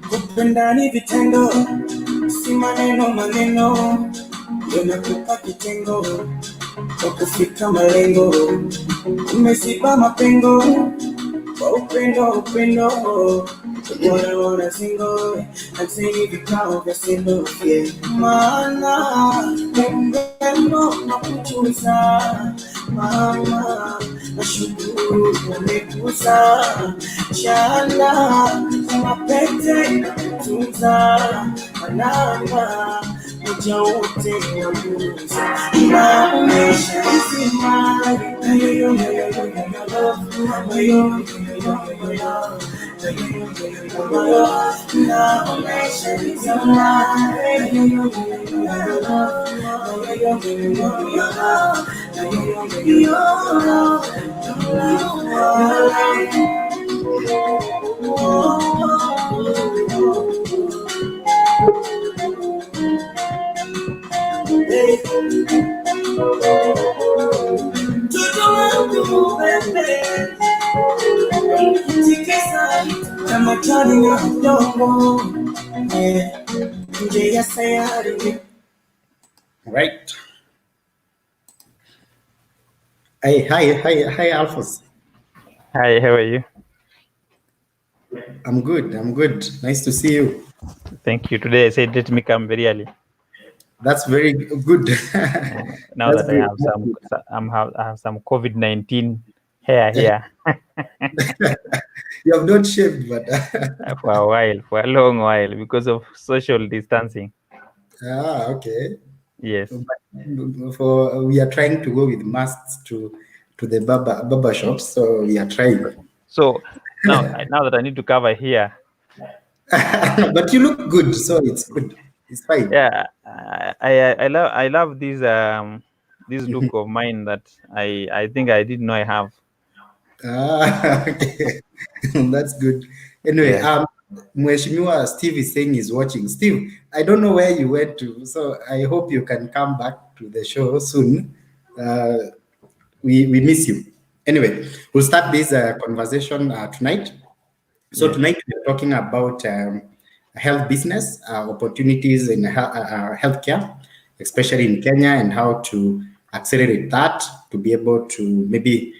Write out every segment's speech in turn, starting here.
Kupenda ni vitendo, si maneno, yanakupa kitengo kwa kufika malengo. Umesiba mapengo kwa upendo, Wana singo, nasini vikao vya sindo, maana mbeno na kuchuza, mama nashukuru umekuza, chala mapete tunza, manama uja wote wabuza, inaonesha izima, yo Right. Hi, Alphonse. Hi, how are you? I'm good. Nice to see you. Thank you. Today I said let me come very early. That's very good. Now that I have some COVID-19 hair here. You have not shaved, but for a long while, because of social distancing. Okay. Yes. We are trying to go with masks to the barber shops, so we are trying. So now that I need to cover here. But you look good, so it's good. It's fine. Yeah, I love this look of mine that I think I didn't know I have. Okay. That's good. Anyway, Yeah. Mheshimiwa Steve is saying he's watching. Steve, I don't know where you went to, so I hope you can come back to the show soon. We miss you. Anyway, we'll start this conversation tonight. So tonight we're talking about health business opportunities in healthcare, especially in Kenya, and how to accelerate that to be able to maybe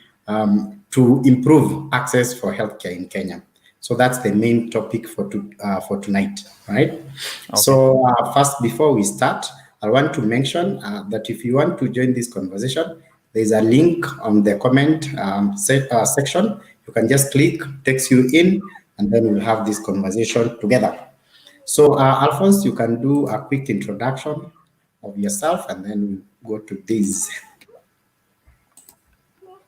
to improve access for healthcare in Kenya. So that's the main topic for tonight, right? Okay. So first, before we start, I want to mention that if you want to join this conversation, there's a link on the comment section. You can just click, takes you in, and then we'll have this conversation together. So, Alphonse, you can do a quick introduction of yourself, and then we'll go to this.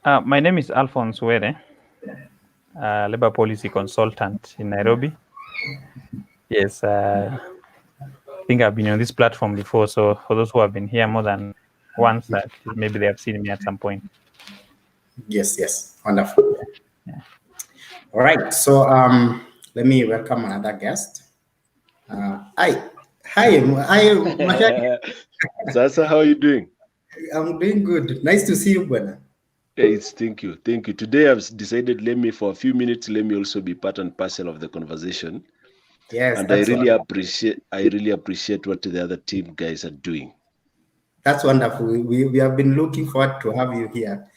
My name is Alphonse Were, labor policy consultant in Nairobi. Yes, I think I've been on this platform before, so for those who have been here more than once, maybe they have seen me at some point. Yes, wonderful. Yeah. All right, so let me welcome another guest. Hi. Sasa, how are you doing? I'm doing good. Nice to see you, Bwana. Thank you. Today I've decided, for a few minutes, let me also be part and parcel of the conversation. Yes, and I really appreciate what the other team guys are doing. That's wonderful. We have been looking forward to have you here.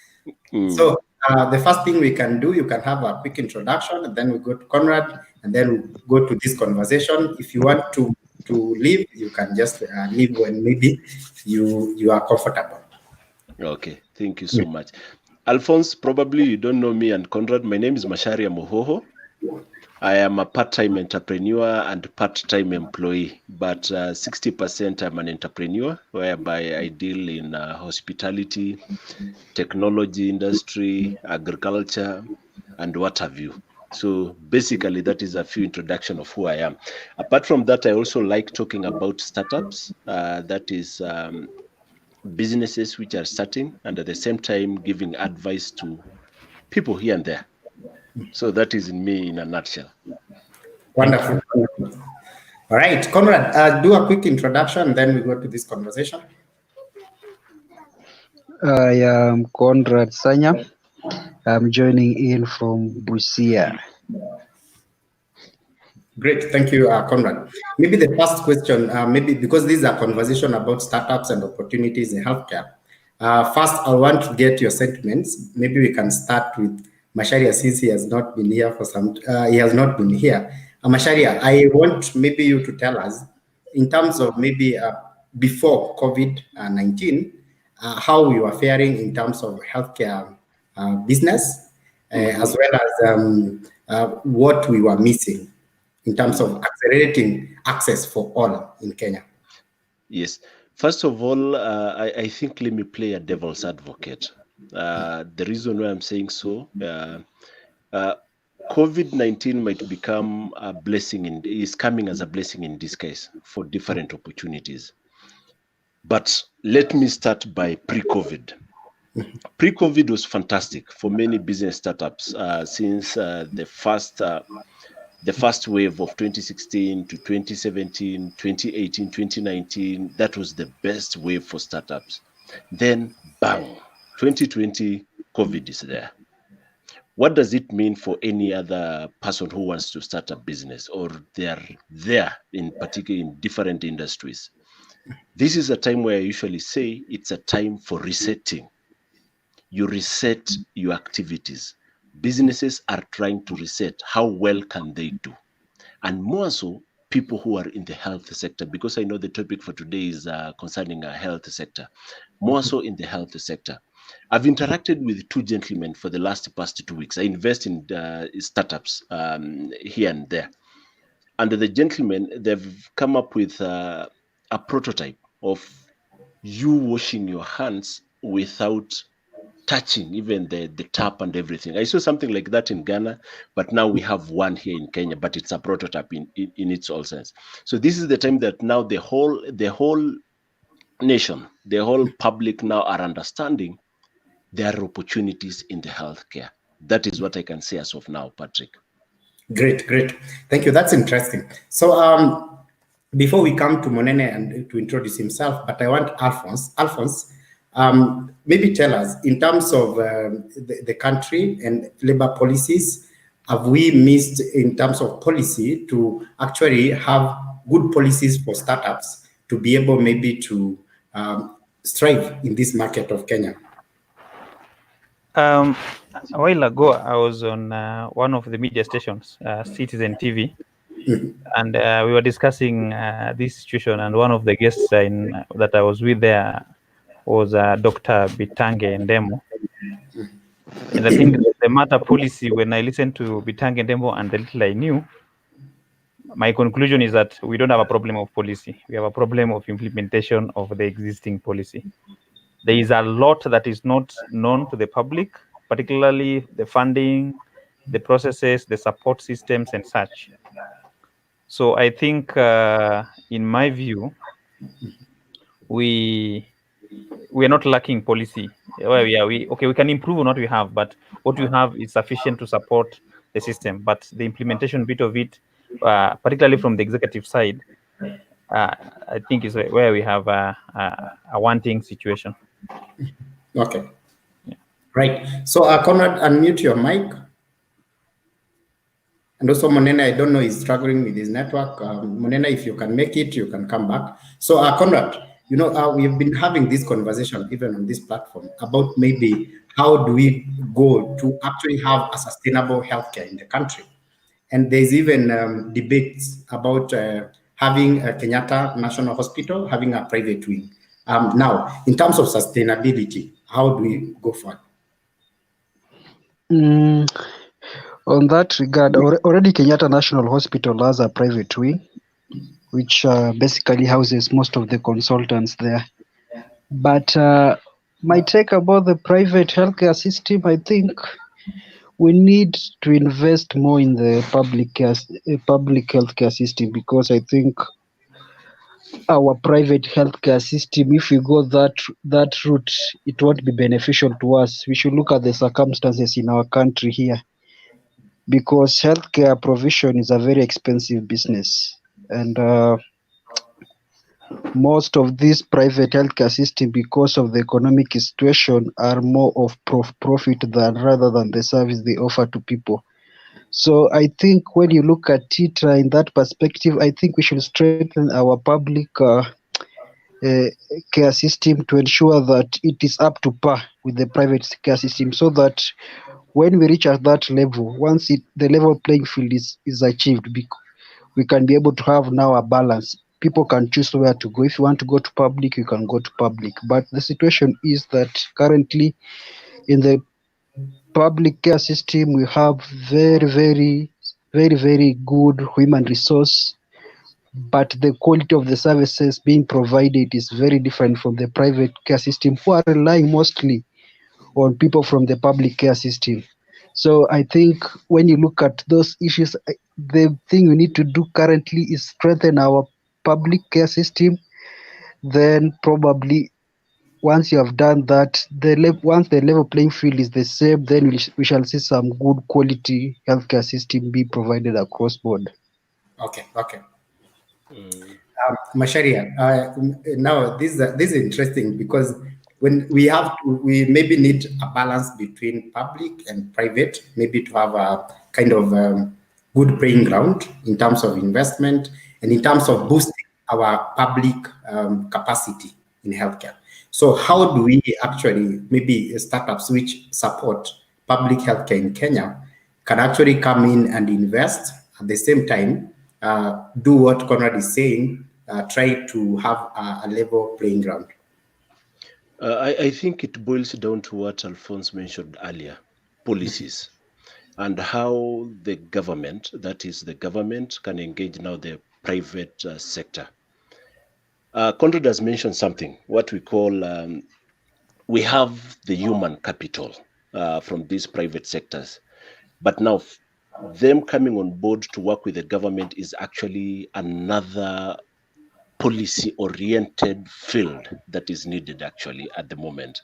So the first thing we can do, you can have a quick introduction, and then we go to Conrad, and then we go to this conversation. If you want to leave, you can just leave when maybe you are comfortable. Okay, thank you so much. Alphonse, probably you don't know me and Conrad. My name is Masharia Mohoho. I am a part-time entrepreneur and part-time employee, but 60% I'm an entrepreneur, whereby I deal in hospitality, technology industry, agriculture, and what have you. So basically, that is a few introduction of who I am. Apart from that, I also like talking about startups. That is businesses which are starting, and at the same time giving advice to people here and there. So that is me in a nutshell. Wonderful. All right, Conrad, do a quick introduction, then we go to this conversation. I am Conrad Sanya. I'm joining in from Busia. Great, thank you, Conrad. Maybe the first question, maybe because this is a conversation about startups and opportunities in healthcare. First, I want to get your sentiments. Maybe we can start with Masharia, since he has not been here for some. He has not been here. Masharia, I want maybe you to tell us, in terms of maybe before COVID-19, how you are faring in terms of healthcare business, as well as what we were missing in terms of accelerating access for all in Kenya. Yes. First of all, I think let me play a devil's advocate. The reason why I'm saying so, COVID-19 might become a blessing is coming as a blessing in disguise for different opportunities. But let me start by pre-COVID. Pre-COVID was fantastic for many business startups since the first wave of 2016 to 2017, 2018, 2019, that was the best wave for startups. Then, bang, 2020, COVID is there. What does it mean for any other person who wants to start a business, or they're there in particular in different industries? This is a time where I usually say it's a time for resetting. You reset your activities. Businesses are trying to reset. How well can they do? And more so, people who are in the health sector, because I know the topic for today is concerning a health sector, more so in the health sector. I've interacted with two gentlemen for the past 2 weeks. I invest in startups here and there. And the gentlemen, they've come up with a prototype of you washing your hands without touching even the tap and everything. I saw something like that in Ghana, but now we have one here in Kenya, but it's a prototype in its all sense. So this is the time that now the whole nation, the whole public now are understanding there are opportunities in the healthcare. That is what I can say as of now, Patrick. Great. Thank you. That's interesting. So before we come to Monene and to introduce himself, but I want Alphonse, maybe tell us, in terms of the country and labor policies, have we missed in terms of policy to actually have good policies for startups to be able maybe to strive in this market of Kenya? A while ago, I was on one of the media stations, Citizen TV, and we were discussing this situation, and one of the guests that I was with there was Dr. Bitange Ndemo. And I think the matter policy, when I listened to Bitange Ndemo and the little I knew, my conclusion is that we don't have a problem of policy. We have a problem of implementation of the existing policy. There is a lot that is not known to the public, particularly the funding, the processes, the support systems, and such. So I think, in my view, we are not lacking policy. We can improve on what we have, but what we have is sufficient to support the system. But the implementation bit of it, particularly from the executive side, I think is where we have a wanting situation. Okay. Yeah. Right. So Conrad, unmute your mic. And also Monena, I don't know, he's struggling with his network. Monena, if you can make it, you can come back. So Conrad, we've been having this conversation even on this platform about maybe how do we go to actually have a sustainable healthcare in the country. And there's even debates about having a Kenyatta National Hospital, having a private wing. Now, in terms of sustainability, how do we go forward? On that regard, already Kenyatta National Hospital has a private wing, which basically houses most of the consultants there. But my take about the private healthcare system, I think we need to invest more in the public healthcare system, because I think our private healthcare system, if we go that route, it won't be beneficial to us. We should look at the circumstances in our country here, because healthcare provision is a very expensive business, and most of these private healthcare system, because of the economic situation, are more of profit rather than the service they offer to people. So I think when you look at it in that perspective, I think we should strengthen our public uh, care system to ensure that it is up to par with the private care system, so that when we reach at that level, once the level playing field is achieved, we can be able to have now a balance. People can choose where to go. If you want to go to public, you can go to public. But the situation is that currently in the public care system, we have very good human resource, but the quality of the services being provided is very different from the private care system, who are relying mostly on people from the public care system. So I think when you look at those issues, the thing we need to do currently is strengthen our public care system. Then probably once you have done that, once the level playing field is the same, then we shall see some good quality healthcare system be provided across board. Okay, okay. Masharia, now this is interesting because when we maybe need a balance between public and private, maybe to have a kind of good playing ground in terms of investment and in terms of boosting our public capacity in healthcare. So how do we actually, maybe startups which support public healthcare in Kenya can actually come in and invest at the same time, do what Conrad is saying, try to have a level playing ground? I think it boils down to what Alphonse mentioned earlier, policies, and how the government, that is the government, can engage now the private sector. Conrad has mentioned something, what we call, we have the human capital from these private sectors, but now them coming on board to work with the government is actually another policy-oriented field that is needed actually at the moment.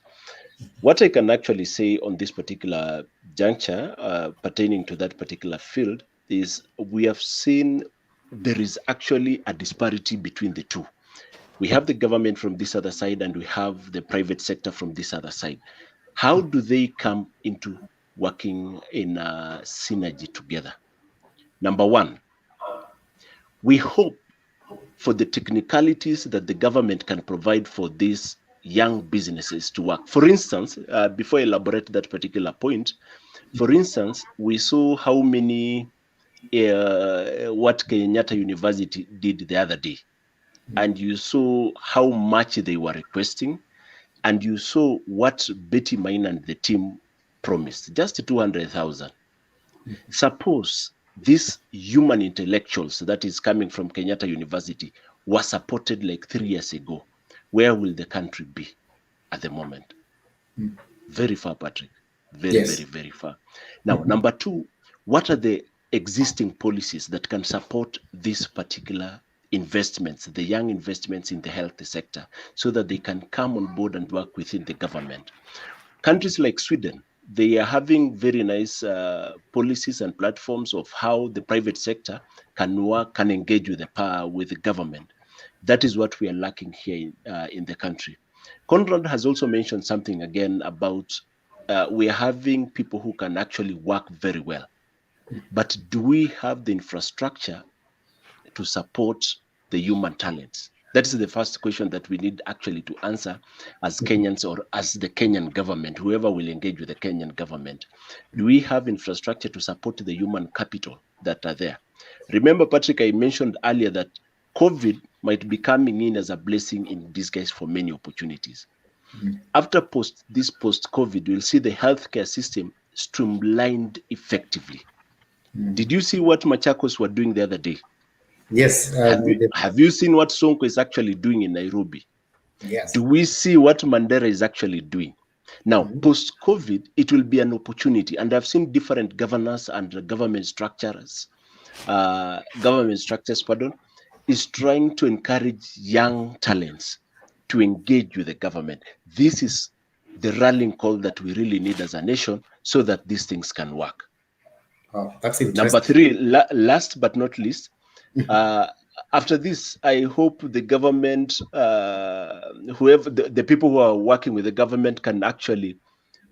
What I can actually say on this particular juncture pertaining to that particular field is we have seen there is actually a disparity between the two. We have the government from this other side and we have the private sector from this other side. How do they come into working in a synergy together? Number one, we hope for the technicalities that the government can provide for these young businesses to work. For instance, before I elaborate that particular point, for instance, we saw how many, what Kenyatta University did the other day. And you saw how much they were requesting, and you saw what Betty Mine and the team promised, just 200,000. Suppose these human intellectuals that is coming from Kenyatta University were supported like 3 years ago, where will the country be at the moment? Very far, Patrick. Very far. Now, number two, what are the existing policies that can support this particular investments, the young investments in the health sector, so that they can come on board and work within the government? Countries like Sweden, they are having very nice policies and platforms of how the private sector can work, can engage with the government. That is what we are lacking here in the country. Conrad has also mentioned something again about we are having people who can actually work very well. But do we have the infrastructure to support the human talents? That is the first question that we need actually to answer as Kenyans, or as the Kenyan government, whoever will engage with the Kenyan government. Do we have infrastructure to support the human capital that are there? Remember, Patrick, I mentioned earlier that COVID might be coming in as a blessing in disguise for many opportunities. After this post-COVID, we'll see the healthcare system streamlined effectively. Did you see what Machakos were doing the other day? Yes. Have you seen what Sonko is actually doing in Nairobi? Yes. Do we see what Mandera is actually doing? Now, post-COVID, it will be an opportunity. And I've seen different governors and government structures, is trying to encourage young talents to engage with the government. This is the rallying call that we really need as a nation so that these things can work. Oh, that's interesting. Number three, last but not least, after this, I hope the government, whoever the people who are working with the government can actually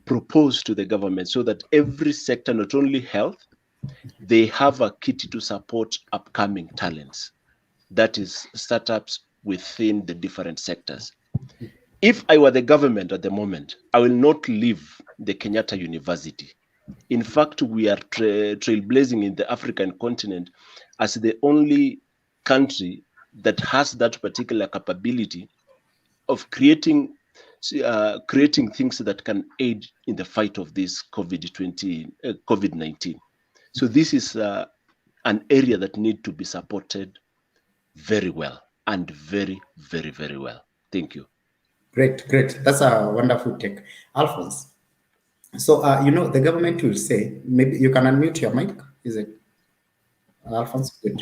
propose to the government so that every sector, not only health, they have a kit to support upcoming talents, that is startups within the different sectors. If I were the government at the moment, I will not leave the Kenyatta University. In fact, we are trailblazing in the African continent as the only country that has that particular capability of creating things that can aid in the fight of this COVID-19. So this is an area that need to be supported very well and very, very, very well. Thank you. Great. That's a wonderful take. Alphonse. So, the government will say, maybe you can unmute your mic. Is it Alphonse? Good.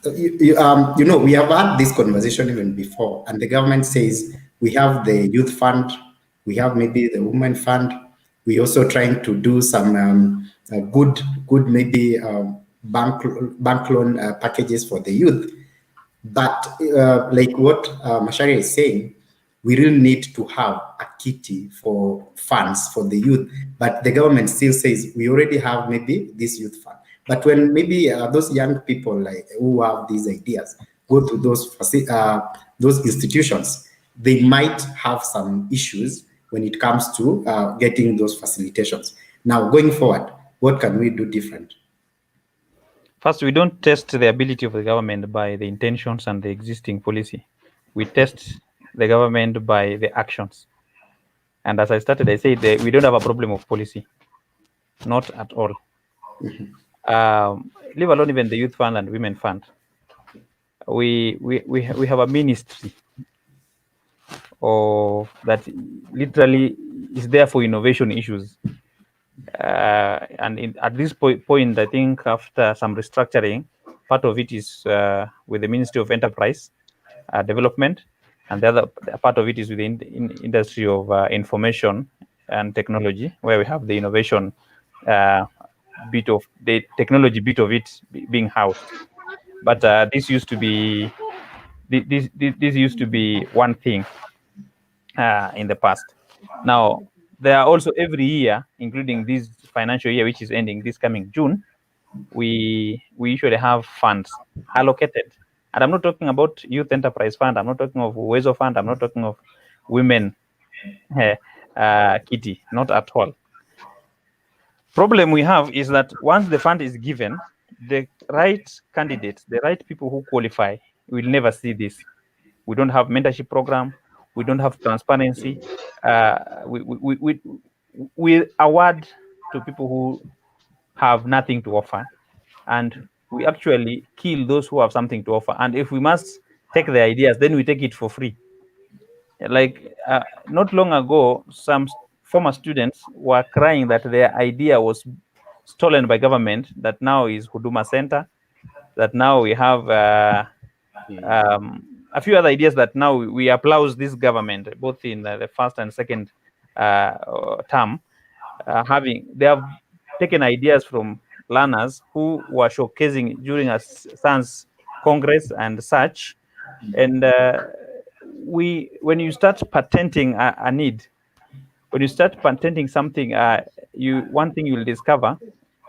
We have had this conversation even before, and the government says we have the youth fund, we have maybe the women fund. We also trying to do some good maybe bank loan packages for the youth. But like what Macharia is saying, we really need to have a kitty for funds for the youth. But the government still says we already have maybe this youth fund. But when maybe those young people like who have these ideas go to those institutions, they might have some issues when it comes to getting those facilitations. Now, going forward, what can we do different? First, we don't test the ability of the government by the intentions and the existing policy. We test the government by the actions. And as I started, I said that we don't have a problem of policy, not at all. Leave alone even the youth fund and women fund. We have a ministry that literally is there for innovation issues. And at this point, I think after some restructuring, part of it is with the Ministry of Enterprise Development, and the other part of it is with the industry of information and technology, where we have the innovation bit of the technology bit of it being housed. But this used to be one thing in the past. Now, there are also every year, including this financial year, which is ending this coming June, we usually have funds allocated. And I'm not talking about Youth Enterprise Fund. I'm not talking of Wezo Fund. I'm not talking of Women Kitty, not at all. Problem we have is that once the fund is given, the right candidates, the right people who qualify, will never see this. We don't have mentorship program. We don't have transparency. We award to people who have nothing to offer, and we actually kill those who have something to offer. And if we must take the ideas, then we take it for free. Like not long ago, some former students were crying that their idea was stolen by government, that now is Huduma Center, that now we have a few other ideas that now we applaud this government, both in the first and second term, they have taken ideas from learners who were showcasing during a SANS Congress and such. And when you start patenting a need, when you start patenting something, one thing you will discover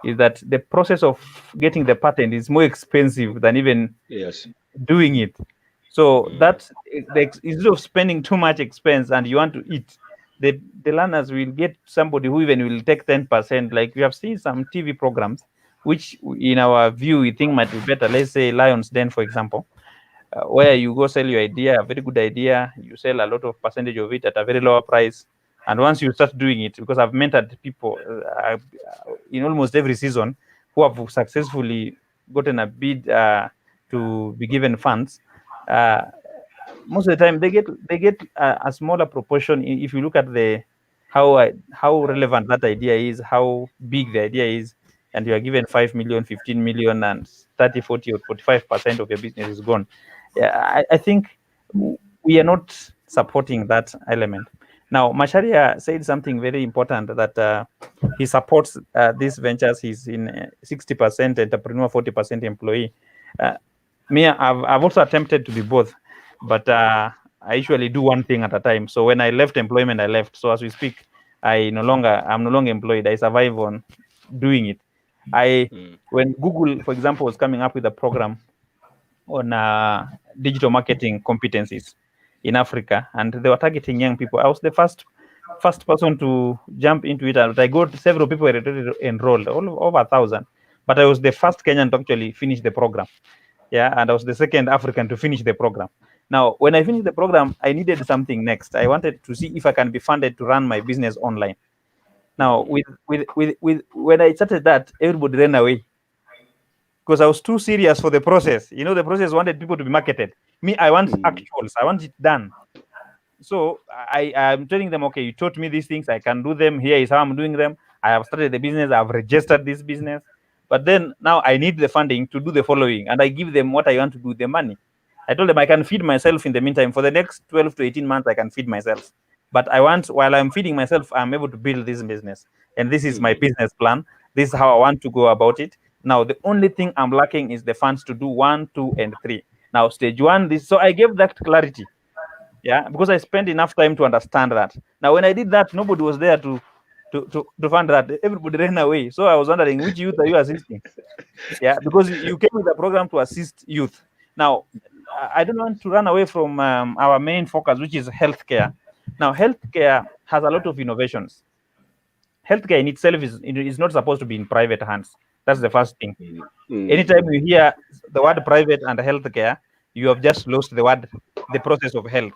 is that the process of getting the patent is more expensive than even doing it. So that instead of spending too much expense and you want to eat, the learners will get somebody who even will take 10%. Like we have seen some TV programs, which in our view, we think might be better. Let's say Lion's Den, for example, where you go sell your idea, a very good idea, you sell a lot of percentage of it at a very lower price. And once you start doing it, because I've mentored people in almost every season who have successfully gotten a bid to be given funds, most of the time they get a smaller proportion. If you look at how relevant that idea is, how big the idea is, and you are given 5 million, 15 million, and 30, 40, or 45% of your business is gone. I think we are not supporting that element. Now, Macharia said something very important, that he supports these ventures. He's in 60% entrepreneur, 40% employee. Me, I've also attempted to be both, but I usually do one thing at a time. So when I left employment, I left. So as we speak, I'm no longer employed. I survive on doing it. When Google, for example, was coming up with a program on digital marketing competencies in Africa, and they were targeting young people, I was the first person to jump into it, and I got several people enrolled, over 1,000, but I was the first Kenyan to actually finish the program. Yeah, and I was the second African to finish the program. Now, when I finished the program, I needed something next. I wanted to see if I can be funded to run my business online. Now, when I started that, everybody ran away because I was too serious for the process. You know, the process wanted people to be marketed. Me, I want actuals. I want it done. So I'm telling them, okay, you taught me these things. I can do them. Here is how I'm doing them. I have started the business. I've registered this business. But then now I need the funding to do the following. And I give them what I want to do, the money. I told them I can feed myself in the meantime. For the next 12 to 18 months, I can feed myself. But I want, while I'm feeding myself, I'm able to build this business. And this is my business plan. This is how I want to go about it. Now, the only thing I'm lacking is the funds to do 1, 2, and 3. Now, stage 1, so I gave that clarity. Yeah, because I spent enough time to understand that. Now, when I did that, nobody was there to fund that. Everybody ran away. So I was wondering, which youth are you assisting? Yeah, because you came with a program to assist youth. Now, I don't want to run away from our main focus, which is healthcare. Now, healthcare has a lot of innovations. Healthcare in itself is not supposed to be in private hands. That's the first thing. Anytime you hear the word private and healthcare, you have just lost the process of health.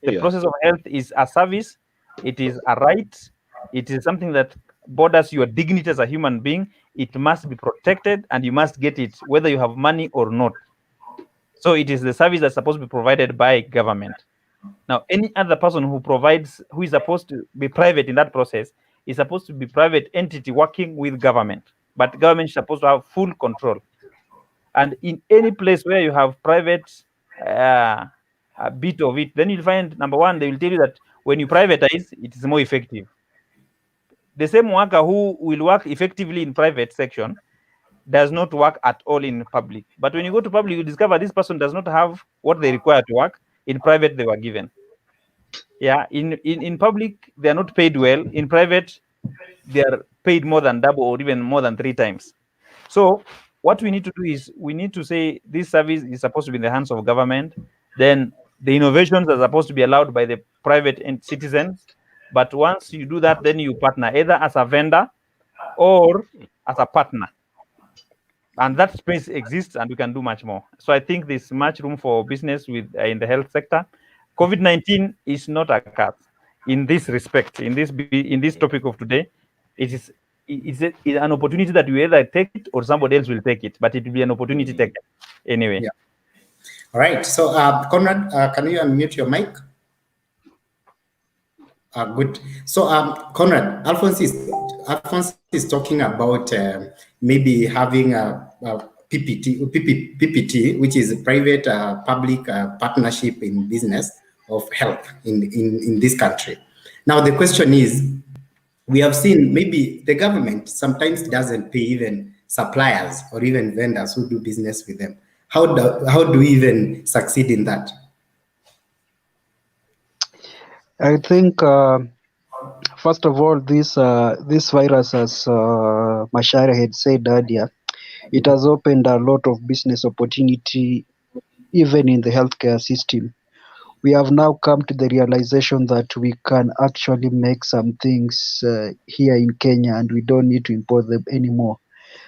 The process of health is a service. It is a right. It is something that borders your dignity as a human being. It must be protected, and you must get it whether you have money or not. So it is the service that's supposed to be provided by government. Now, any other person who is supposed to be private in that process is supposed to be private entity working with government. But government is supposed to have full control. And in any place where you have private a bit of it, then you'll find, number one, they will tell you that when you privatize, it is more effective. The same worker who will work effectively in private section does not work at all in public. But when you go to public, you discover this person does not have what they require to work. In private, they were given. Yeah, in public, they are not paid well. In private, they are paid more than double or even more than 3 times. So what we need to do is we need to say this service is supposed to be in the hands of government. Then the innovations are supposed to be allowed by the private citizens. But once you do that, then you partner either as a vendor or as a partner. And that space exists, and we can do much more. So I think there's much room for business with in the health sector. COVID-19 is not a curse in this respect. In this topic of today, it's an opportunity that you either take it or somebody else will take it, but it will be an opportunity taken anyway. Yeah. All right. So, Conrad, can you unmute your mic? Good. So, Conrad, Alphonse is talking about maybe having a PPT, which is a private public partnership in business of health in this country. Now, the question is, we have seen maybe the government sometimes doesn't pay even suppliers or even vendors who do business with them. How do we even succeed in that? I think first of all, this virus, as Macharia had said earlier, it has opened a lot of business opportunity even in the healthcare system. We have now come to the realization that we can actually make some things here in Kenya, and we don't need to import them anymore.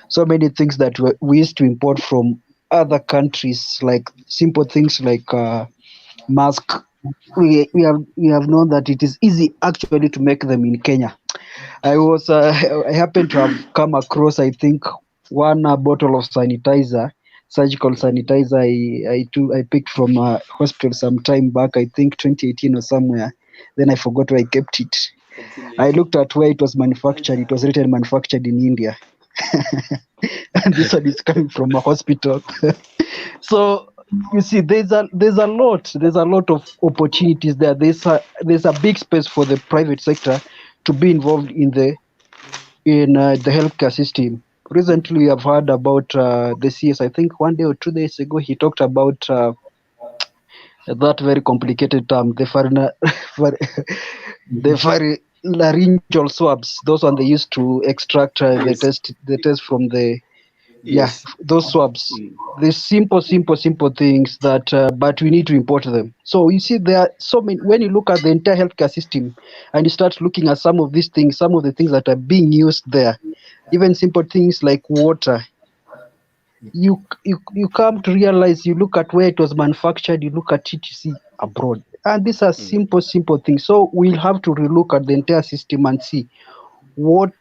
So many things that we used to import from other countries, like simple things like mask. We have known that it is easy actually to make them in Kenya. I happened to have come across, I think, one bottle of sanitizer, surgical sanitizer. I picked from a hospital some time back, I think 2018 or somewhere. Then I forgot where I kept it. I looked at where it was manufactured. It was written manufactured in India. And this one is coming from a hospital. So you see, there's a lot of opportunities there. There's a big space for the private sector to be involved in the healthcare system. Recently, we have heard about the CS. I think 1 day or 2 days ago, he talked about that very complicated term, the laryngeal swabs, those one they used to extract Yes. the test from the Yes. those swabs. Mm. The simple things that, but we need to import them. So you see, there are so many. When you look at the entire healthcare system, and you start looking at some of these things, some of the things that are being used there, even simple things like water, you come to realize, you look at where it was manufactured, you look at it, you see abroad, and these are Mm. simple things. So we'll have to relook at the entire system and see what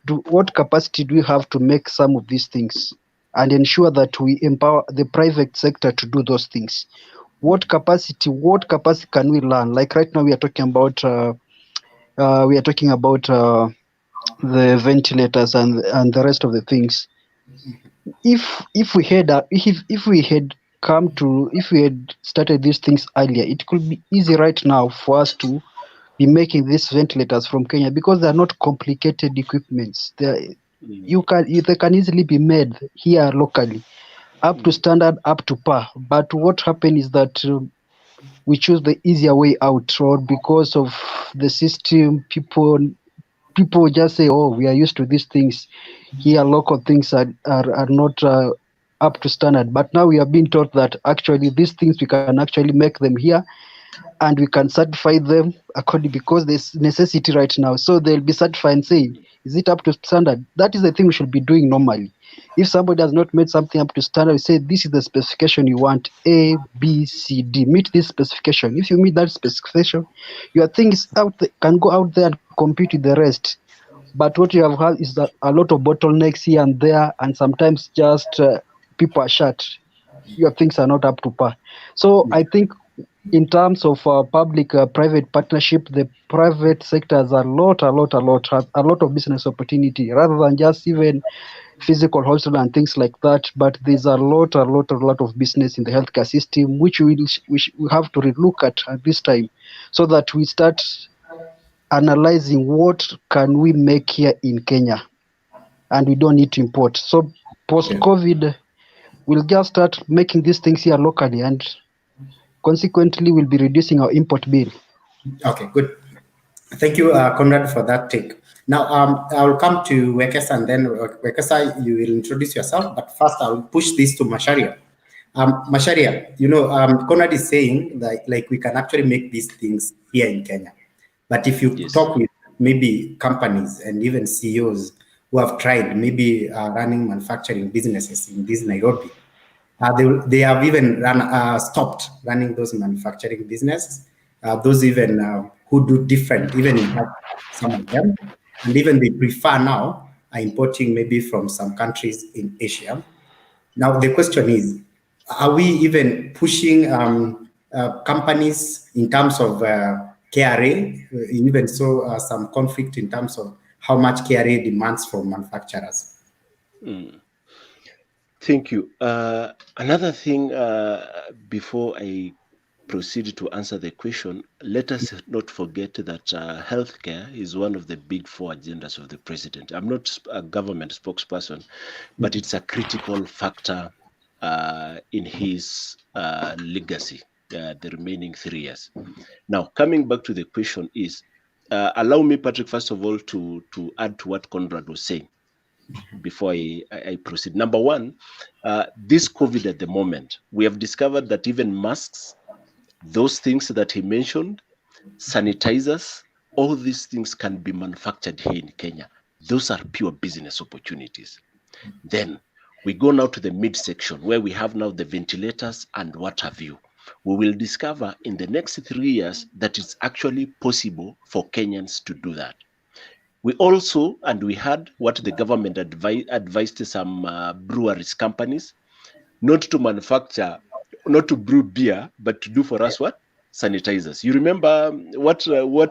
capacity do we have to make some of these things, and ensure that we empower the private sector to do those things. What capacity can we learn? Like right now we are talking about the ventilators and the rest of the things. If we had if we had started these things earlier, it could be easy right now for us to be making these ventilators from Kenya, because they are not complicated equipments. Mm. They can easily be made here locally, up to Mm. standard, up to par. But what happened is that we choose the easier way out, or because of the system, people just say, oh, we are used to these things here, local things are not up to standard. But now we are being taught that actually these things we can actually make them here, and we can certify them according, because there's necessity right now. So they'll be certified and saying, is it up to standard? That is the thing we should be doing normally. If somebody has not made something up to standard, we say, this is the specification you want, A, B, C, D. Meet this specification. If you meet that specification, your things can go out there and compete with the rest. But what you have had is that a lot of bottlenecks here and there, and sometimes just people are shut. Your things are not up to par. So I think in terms of public-private partnership, the private sector has a lot of business opportunity, rather than just even physical hospital and things like that. But there's a lot of business in the healthcare system, which we have to relook at this time, so that we start analyzing what can we make here in Kenya, and we don't need to import. So post-COVID, we'll just start making these things here locally, and consequently, we'll be reducing our import bill. Okay, good. Thank you, Conrad, for that take. Now, I will come to Wekesa, and then Wekesa, you will introduce yourself. But first, I will push this to Masharia. Masharia, Conrad is saying that like we can actually make these things here in Kenya. But if you Yes. talk with maybe companies and even CEOs who have tried maybe running manufacturing businesses in this Nairobi, they have even stopped running those manufacturing businesses. Those even who do different, even in fact, some of them, and even they prefer now importing maybe from some countries in Asia. Now the question is, are we even pushing companies in terms of KRA? Even so, some conflict in terms of how much KRA demands from manufacturers. Mm. Thank you. Another thing, before I proceed to answer the question, let us not forget that healthcare is one of the big four agendas of the president. I'm not a government spokesperson, but it's a critical factor in his legacy, the remaining 3 years. Now, coming back to the question is, allow me, Patrick, first of all, to add to what Conrad was saying before I proceed. Number one, this COVID at the moment, we have discovered that even masks, those things that he mentioned, sanitizers, all these things can be manufactured here in Kenya. Those are pure business opportunities. Then we go now to the midsection where we have now the ventilators and what have you. We will discover in the next 3 years that it's actually possible for Kenyans to do that. We also, and we had what the government advised some breweries companies not to manufacture, not to brew beer, but to do for us what? Sanitizers. You remember what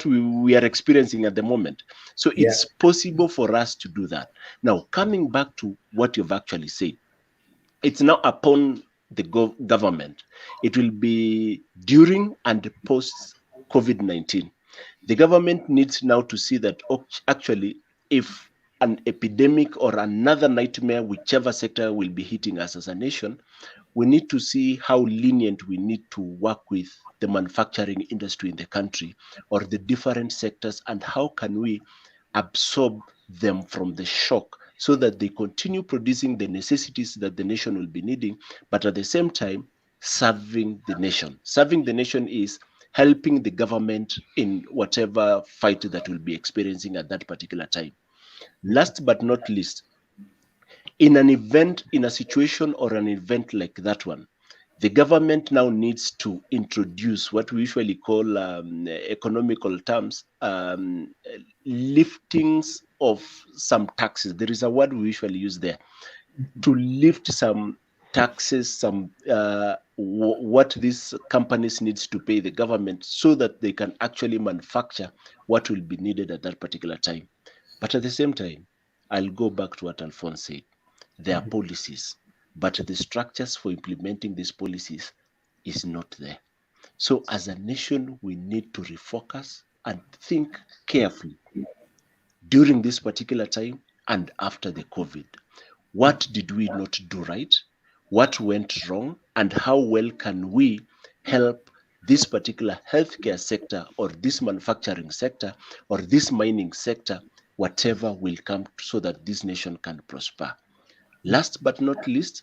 we are experiencing at the moment. So it's possible for us to do that. Now, coming back to what you've actually said, it's now upon the government. It will be during and post COVID-19. The government needs now to see that actually, if an epidemic or another nightmare, whichever sector will be hitting us as a nation, we need to see how lenient we need to work with the manufacturing industry in the country or the different sectors, and how can we absorb them from the shock so that they continue producing the necessities that the nation will be needing, but at the same time serving the nation. Serving the nation is helping the government in whatever fight that we'll be experiencing at that particular time. Last but not least, in an event, in a situation or an event like that one, the government now needs to introduce what we usually call economical terms, liftings of some taxes. There is a word we usually use there, to lift some taxes, some what these companies needs to pay the government so that they can actually manufacture what will be needed at that particular time. But at the same time, I'll go back to what Alphonse said. There are policies, but the structures for implementing these policies is not there. So as a nation, we need to refocus and think carefully during this particular time and after the COVID. What did we not do right? What went wrong? And how well can we help this particular healthcare sector or this manufacturing sector or this mining sector, whatever will come, so that this nation can prosper? Last but not least,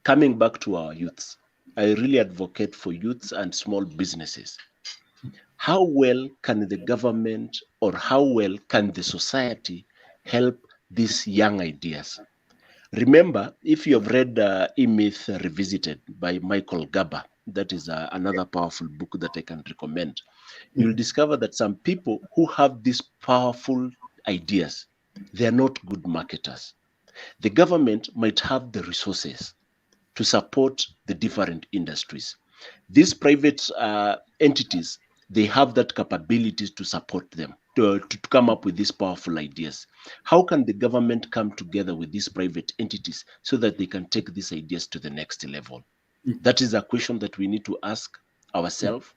coming back to our youths, I really advocate for youths and small businesses. How well can the government or how well can the society help these young ideas? Remember, if you have read E-Myth Revisited by Michael Garber, that is another powerful book that I can recommend, you'll discover that some people who have these powerful ideas, they are not good marketers. The government might have the resources to support the different industries. These private entities, they have that capabilities to support them, to come up with these powerful ideas. How can the government come together with these private entities so that they can take these ideas to the next level? That is a question that we need to ask ourselves,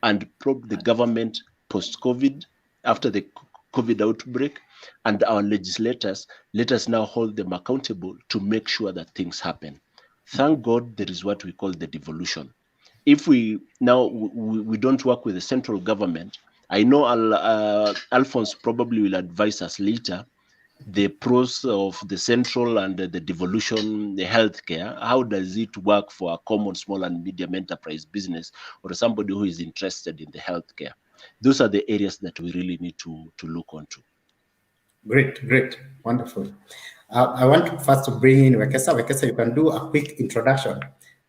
and probe the government post-COVID, after the COVID outbreak, and our legislators. Let us now hold them accountable to make sure that things happen. Thank God there is what we call the devolution. If we now we don't work with the central government, I know Alphonse probably will advise us later the pros of the central and the devolution, the healthcare. How does it work for a common small and medium enterprise business or somebody who is interested in the healthcare? Those are the areas that we really need to look onto. Great, wonderful. I want to first to bring in Wekesa. Wekesa, you can do a quick introduction,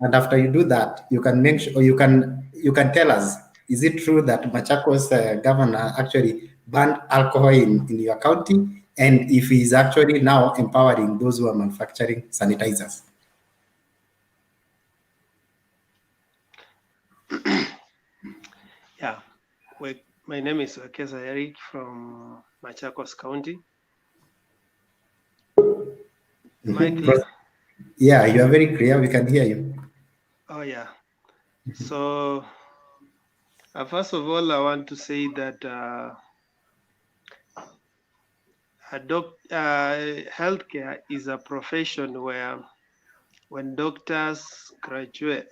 and after you do that, you can make sure, or you can tell us, is it true that Machakos governor actually banned alcohol in your county, and if he is actually now empowering those who are manufacturing sanitizers? Yeah, my name is Wekesa Eric from Machakos County. Am I clear? Yeah, you are very clear. We can hear you. Oh, yeah. So, first of all, I want to say that healthcare is a profession where, when doctors graduate,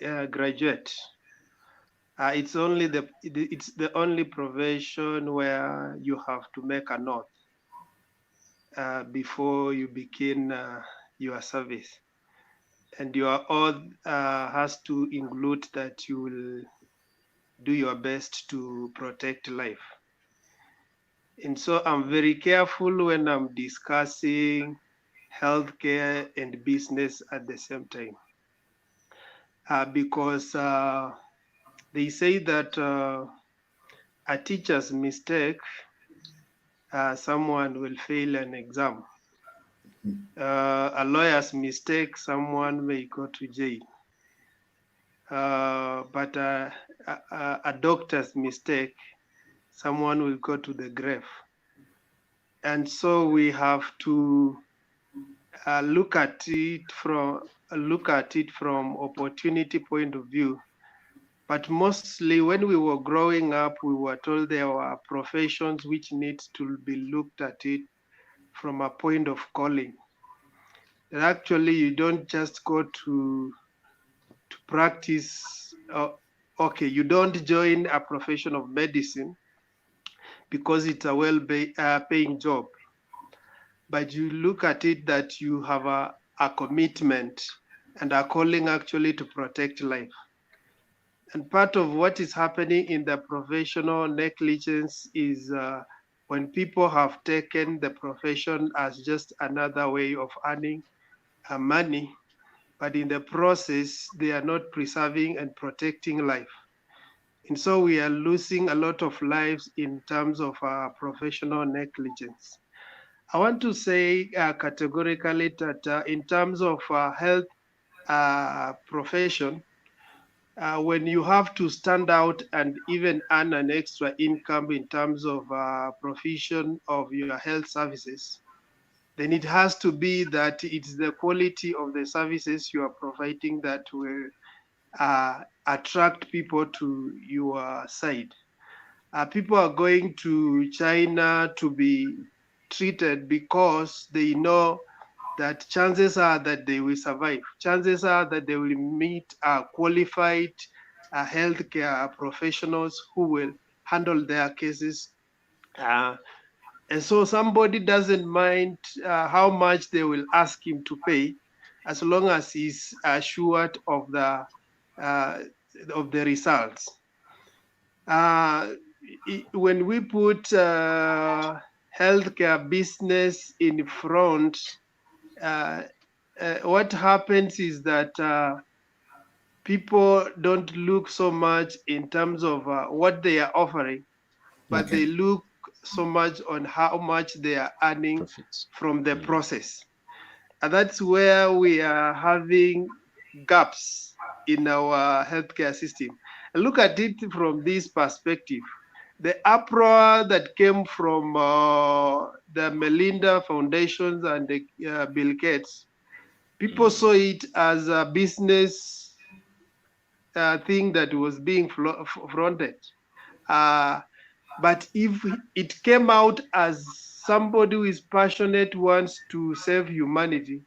it's the only profession where you have to make an oath before you begin your service, and your oath has to include that you will do your best to protect life. And so I'm very careful when I'm discussing healthcare and business at the same time, because they say that a teacher's mistake, someone will fail an exam. A lawyer's mistake, someone may go to jail. But a doctor's mistake, someone will go to the grave. And so we have to look at it from opportunity point of view. But mostly when we were growing up, we were told there were professions which need to be looked at it from a point of calling. And actually, you don't just go to to practice. Okay, you don't join a profession of medicine because it's a well-paying job, but you look at it that you have a commitment and a calling actually to protect life. And part of what is happening in the professional negligence is when people have taken the profession as just another way of earning money, but in the process, they are not preserving and protecting life. And so we are losing a lot of lives in terms of professional negligence. I want to say categorically that in terms of health profession, when you have to stand out and even earn an extra income in terms of provision of your health services, then it has to be that it's the quality of the services you are providing that will attract people to your side. People are going to China to be treated because they know that chances are that they will survive. Chances are that they will meet qualified healthcare professionals who will handle their cases. And so somebody doesn't mind how much they will ask him to pay, as long as he's assured of the results. When we put healthcare business in front, what happens is that people don't look so much in terms of what they are offering, but they look so much on how much they are earning from the process. And that's where we are having gaps in our healthcare system. And look at it from this perspective. The uproar that came from the Melinda Foundations and the Bill Gates, people saw it as a business thing that was being fronted. But if it came out as somebody who is passionate, wants to save humanity,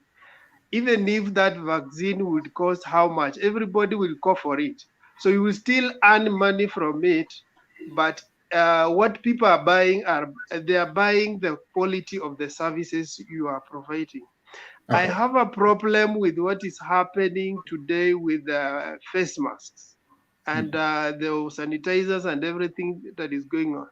even if that vaccine would cost how much, everybody will go for it. So you will still earn money from it, but what people are buying they are buying the quality of the services you are providing. I have a problem with what is happening today with face masks and the sanitizers and everything that is going on.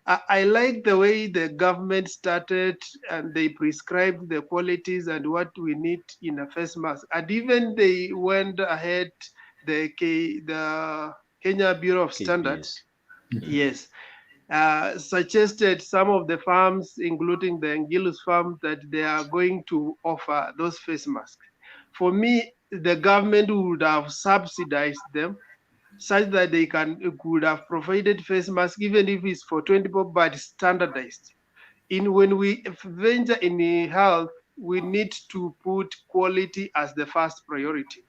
I like the way the government started and they prescribed the qualities and what we need in a face mask. And even they went ahead, the Kenya Bureau of Standards, yes, suggested some of the farms, including the Ngilus farm, that they are going to offer those face masks. For me, the government would have subsidized them such that they could have provided face masks, even if it's for 20 people, but standardized. When we venture in health, we need to put quality as the first priority.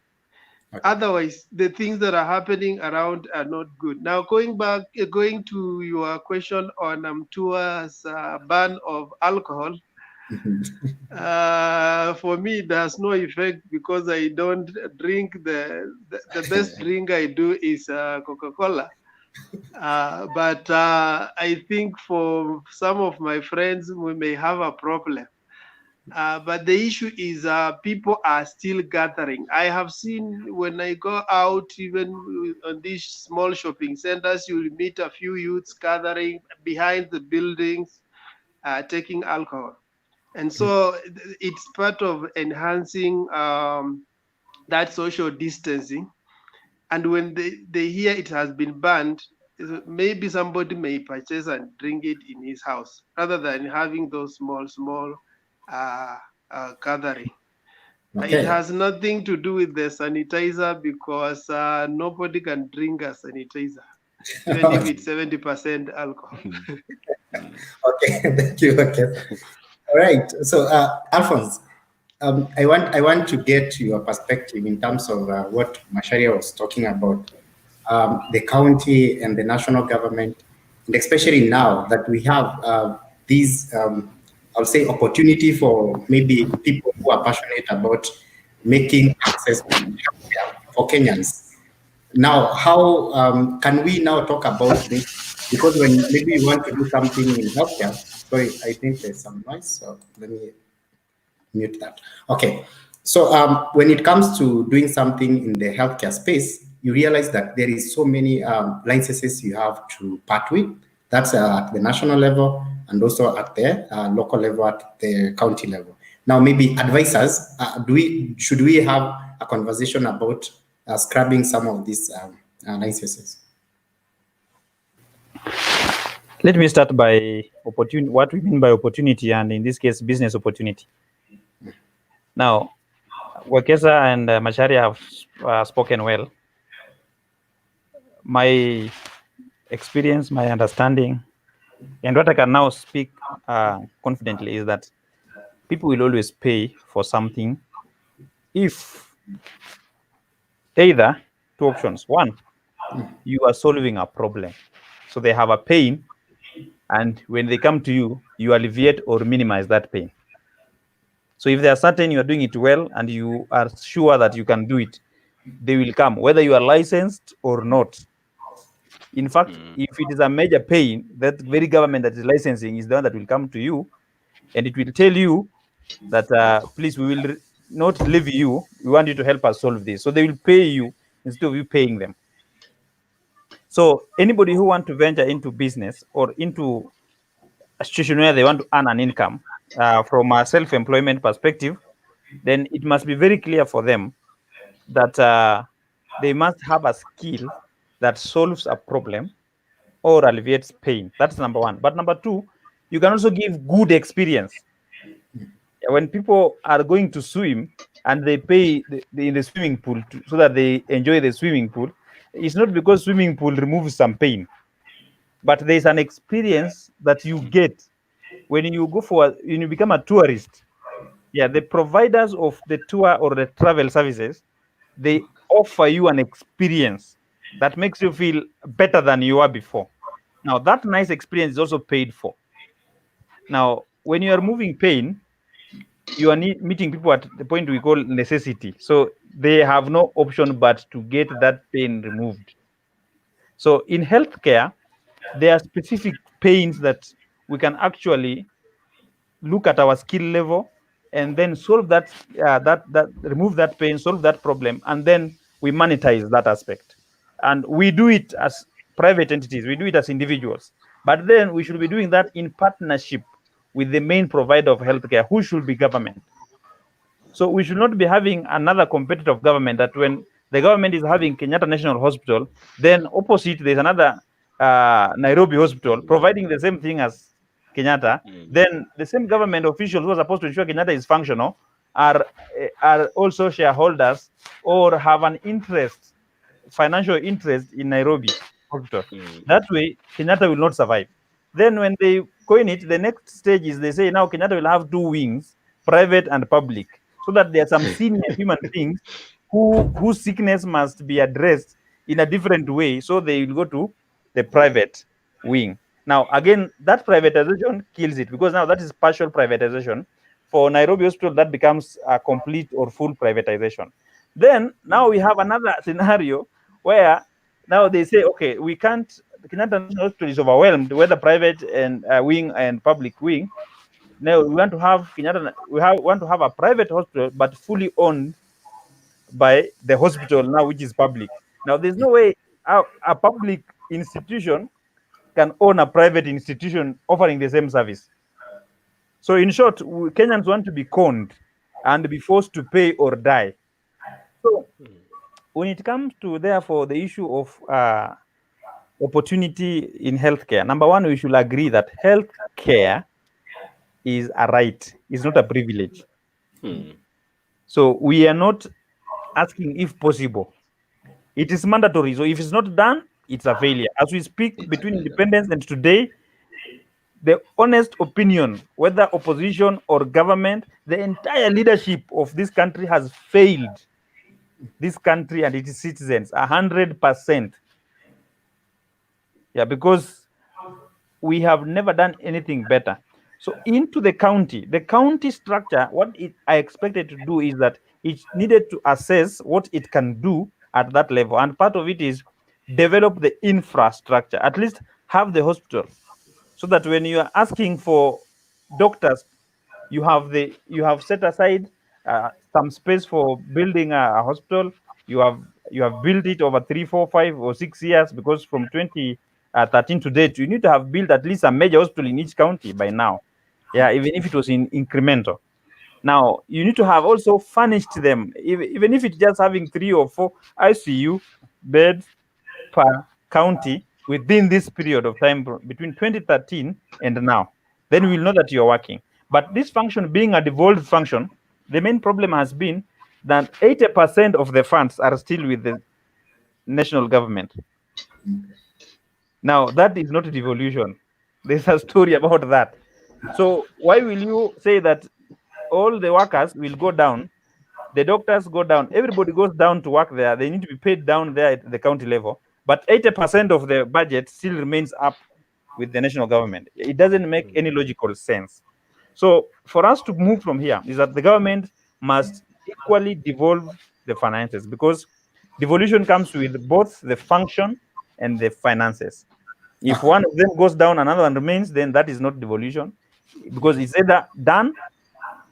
Otherwise, the things that are happening around are not good. Now, going to your question on towards ban of alcohol, for me, there's no effect because I don't drink. The best drink I do is Coca-Cola. But I think for some of my friends, we may have a problem. But the issue is people are still gathering. I have seen when I go out, even on these small shopping centers, you will meet a few youths gathering behind the buildings, taking alcohol. And so it's part of enhancing that social distancing. And when they hear it has been banned, maybe somebody may purchase and drink it in his house rather than having those small gathering. It has nothing to do with the sanitizer because nobody can drink a sanitizer, even if it's 70% alcohol. Okay, thank you. Okay. All right. So, Alphonse, I want to get your perspective in terms of what Macharia was talking about, the county and the national government, and especially now that we have these, I'll say, opportunity for maybe people who are passionate about making access to healthcare for Kenyans. Now, how can we now talk about this? Because when maybe you want to do something in healthcare, sorry, I think there's some noise, so let me mute that. Okay, so when it comes to doing something in the healthcare space, you realize that there is so many licenses you have to part with. That's at the national level and also at the local level, at the county level. Now, maybe advisors, should we have a conversation about scrubbing some of these licenses? Let me start by opportunity. What we mean by opportunity, and in this case, business opportunity. Now, Wakesa and Macharia have spoken well. My experience, my understanding, and what I can now speak confidently is that people will always pay for something if either two options. One, you are solving a problem. So they have a pain, and when they come to you, you alleviate or minimize that pain. So if they are certain you are doing it well and you are sure that you can do it, they will come, whether you are licensed or not. In fact, if it is a major pain, that very government that is licensing is the one that will come to you, and it will tell you that, please, we will not leave you. We want you to help us solve this. So they will pay you instead of you paying them. So anybody who wants to venture into business or into a situation where they want to earn an income from a self-employment perspective, then it must be very clear for them that they must have a skill that solves a problem or alleviates pain. That's number one. But number two, you can also give good experience. When people are going to swim and they pay in the swimming pool so that they enjoy the swimming pool, it's not because swimming pool removes some pain, but there's an experience that you get when you go when you become a tourist. Yeah, the providers of the tour or the travel services, they offer you an experience that makes you feel better than you were before. Now, that nice experience is also paid for. Now, when you are removing pain, you are meeting people at the point we call necessity. So they have no option but to get that pain removed. So in healthcare, there are specific pains that we can actually look at our skill level and then solve that, remove that pain, solve that problem, and then we monetize that aspect. And we do it as private entities, we do it as individuals, but then we should be doing that in partnership with the main provider of healthcare, who should be government. So we should not be having another competitor of government that when the government is having Kenyatta National Hospital, then opposite there's another Nairobi hospital providing the same thing as Kenyatta. Then the same government officials who are supposed to ensure Kenyatta is functional are also shareholders or have an interest, financial interest in Nairobi hospital. That way, Kenyatta will not survive. Then when they coin it, the next stage is they say now Kenyatta will have two wings, private and public, so that there are some senior human beings whose sickness must be addressed in a different way. So they will go to the private wing. Now, again, that privatization kills it because now that is partial privatization. For Nairobi Hospital, that becomes a complete or full privatization. Then now we have another scenario where now they say, okay, we can't, the Kenyatta National Hospital is overwhelmed, whether private and wing and public wing. Now we want to have want to have a private hospital, but fully owned by the hospital now, which is public. Now there's no way a public institution can own a private institution offering the same service. So in short, Kenyans want to be conned and be forced to pay or die. So when it comes to, therefore, the issue of opportunity in healthcare, number one, we should agree that healthcare is a right, it's not a privilege. So we are not asking if possible. It is mandatory. So if it's not done, it's a failure. As we speak, between independence and today, the honest opinion, whether opposition or government, the entire leadership of this country has failed this country and its citizens 100%. Yeah, because we have never done anything better. So into the county structure, what I expected to do is that it needed to assess what it can do at that level. And part of it is develop the infrastructure, at least have the hospital, so that when you are asking for doctors, you have set aside some space for building a hospital. You have built it over 3, 4, 5, or 6 years, because from 2013 to date, you need to have built at least a major hospital in each county by now. Yeah, even if it was in incremental. Now you need to have also furnished them, even if it's just having 3 or 4 ICU beds per county within this period of time between 2013 and now. Then we'll know that you're working. But this function being a devolved function, the main problem has been that 80% of the funds are still with the national government. Now, that is not devolution. There's a story about that. So why will you say that all the workers will go down, the doctors go down, everybody goes down to work there, they need to be paid down there at the county level, but 80% of the budget still remains up with the national government? It doesn't make any logical sense. So for us to move from here is that the government must equally devolve the finances, because devolution comes with both the function and the finances. If one of them goes down, another one remains, then that is not devolution, because it's either done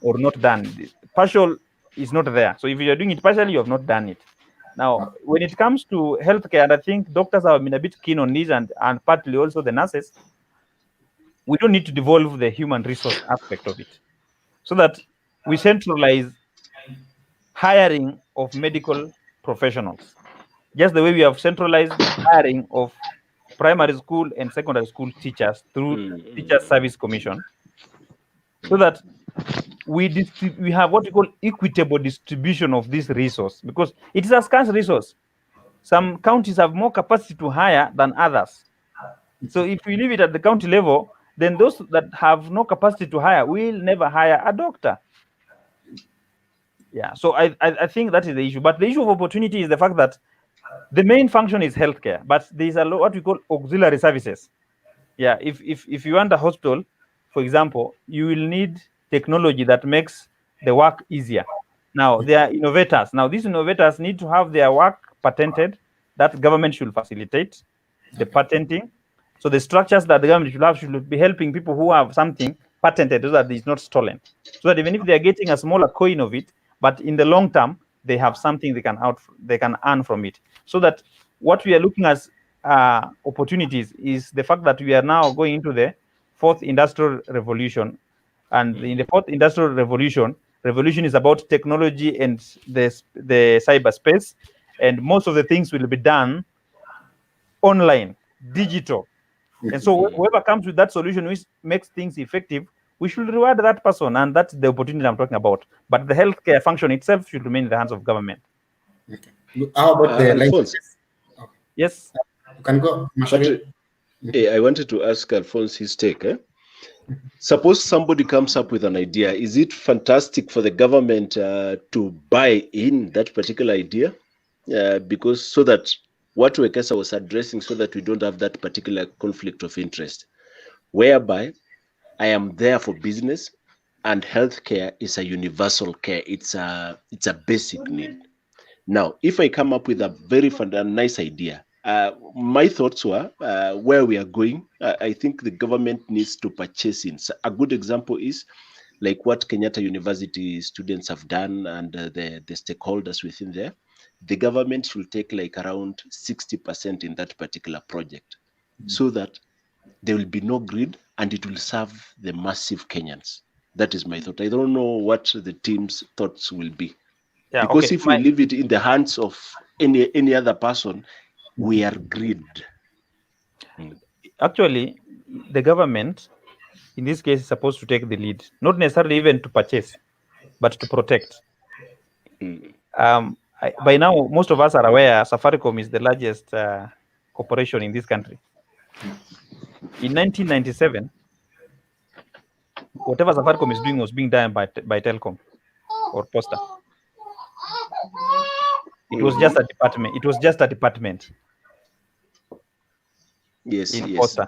or not done. Partial is not there. So if you're doing it partially, you have not done it. Now, when it comes to healthcare, and I think doctors have been a bit keen on this, and partly also the nurses, we don't need to devolve the human resource aspect of it, so that we centralize hiring of medical professionals, just the way we have centralized hiring of primary school and secondary school teachers through Teachers Service Commission, so that we have what we call equitable distribution of this resource, because it is a scarce resource. Some counties have more capacity to hire than others. So if we leave it at the county level, then those that have no capacity to hire will never hire a doctor. Yeah, so I think that is the issue. But the issue of opportunity is the fact that the main function is healthcare, but there's a lot what we call auxiliary services. Yeah, if you want a hospital, for example, you will need technology that makes the work easier. Now, they are innovators. Now, these innovators need to have their work patented. That government should facilitate the patenting. So the structures that the government should have should be helping people who have something patented so that it's not stolen. So that even if they're getting a smaller coin of it, but in the long term, they have something they can earn from it. So that what we are looking at opportunities is the fact that we are now going into the 4th industrial revolution. And in the 4th industrial revolution is about technology and the cyberspace, and most of the things will be done online, digital. And so whoever comes with that solution which makes things effective, we should reward that person, and that's the opportunity I'm talking about. But the healthcare function itself should remain in the hands of government. Okay. How about the Alphonse? Okay. Yes. You can go. I wanted to ask Alphonse his take. Suppose somebody comes up with an idea. Is it fantastic for the government to buy in that particular idea? Because so that what Wekesa was addressing, so that we don't have that particular conflict of interest, whereby I am there for business and healthcare is a universal care. It's a basic need. Now, if I come up with a very nice idea, my thoughts were where we are going. I think the government needs to purchase in. So a good example is like what Kenyatta University students have done, and the stakeholders within there. The government should take like around 60% in that particular project, so that there will be no greed and it will serve the massive Kenyans. That is my thought. I don't know what the team's thoughts will be. Yeah, because if we leave it in the hands of any other person, we are greed. Actually, the government, in this case, is supposed to take the lead, not necessarily even to purchase, but to protect. By now, most of us are aware Safaricom is the largest corporation in this country. In 1997, whatever Safaricom is doing was being done by Telcom or Posta. It was just a department. It was just a department. Yes. In Posta.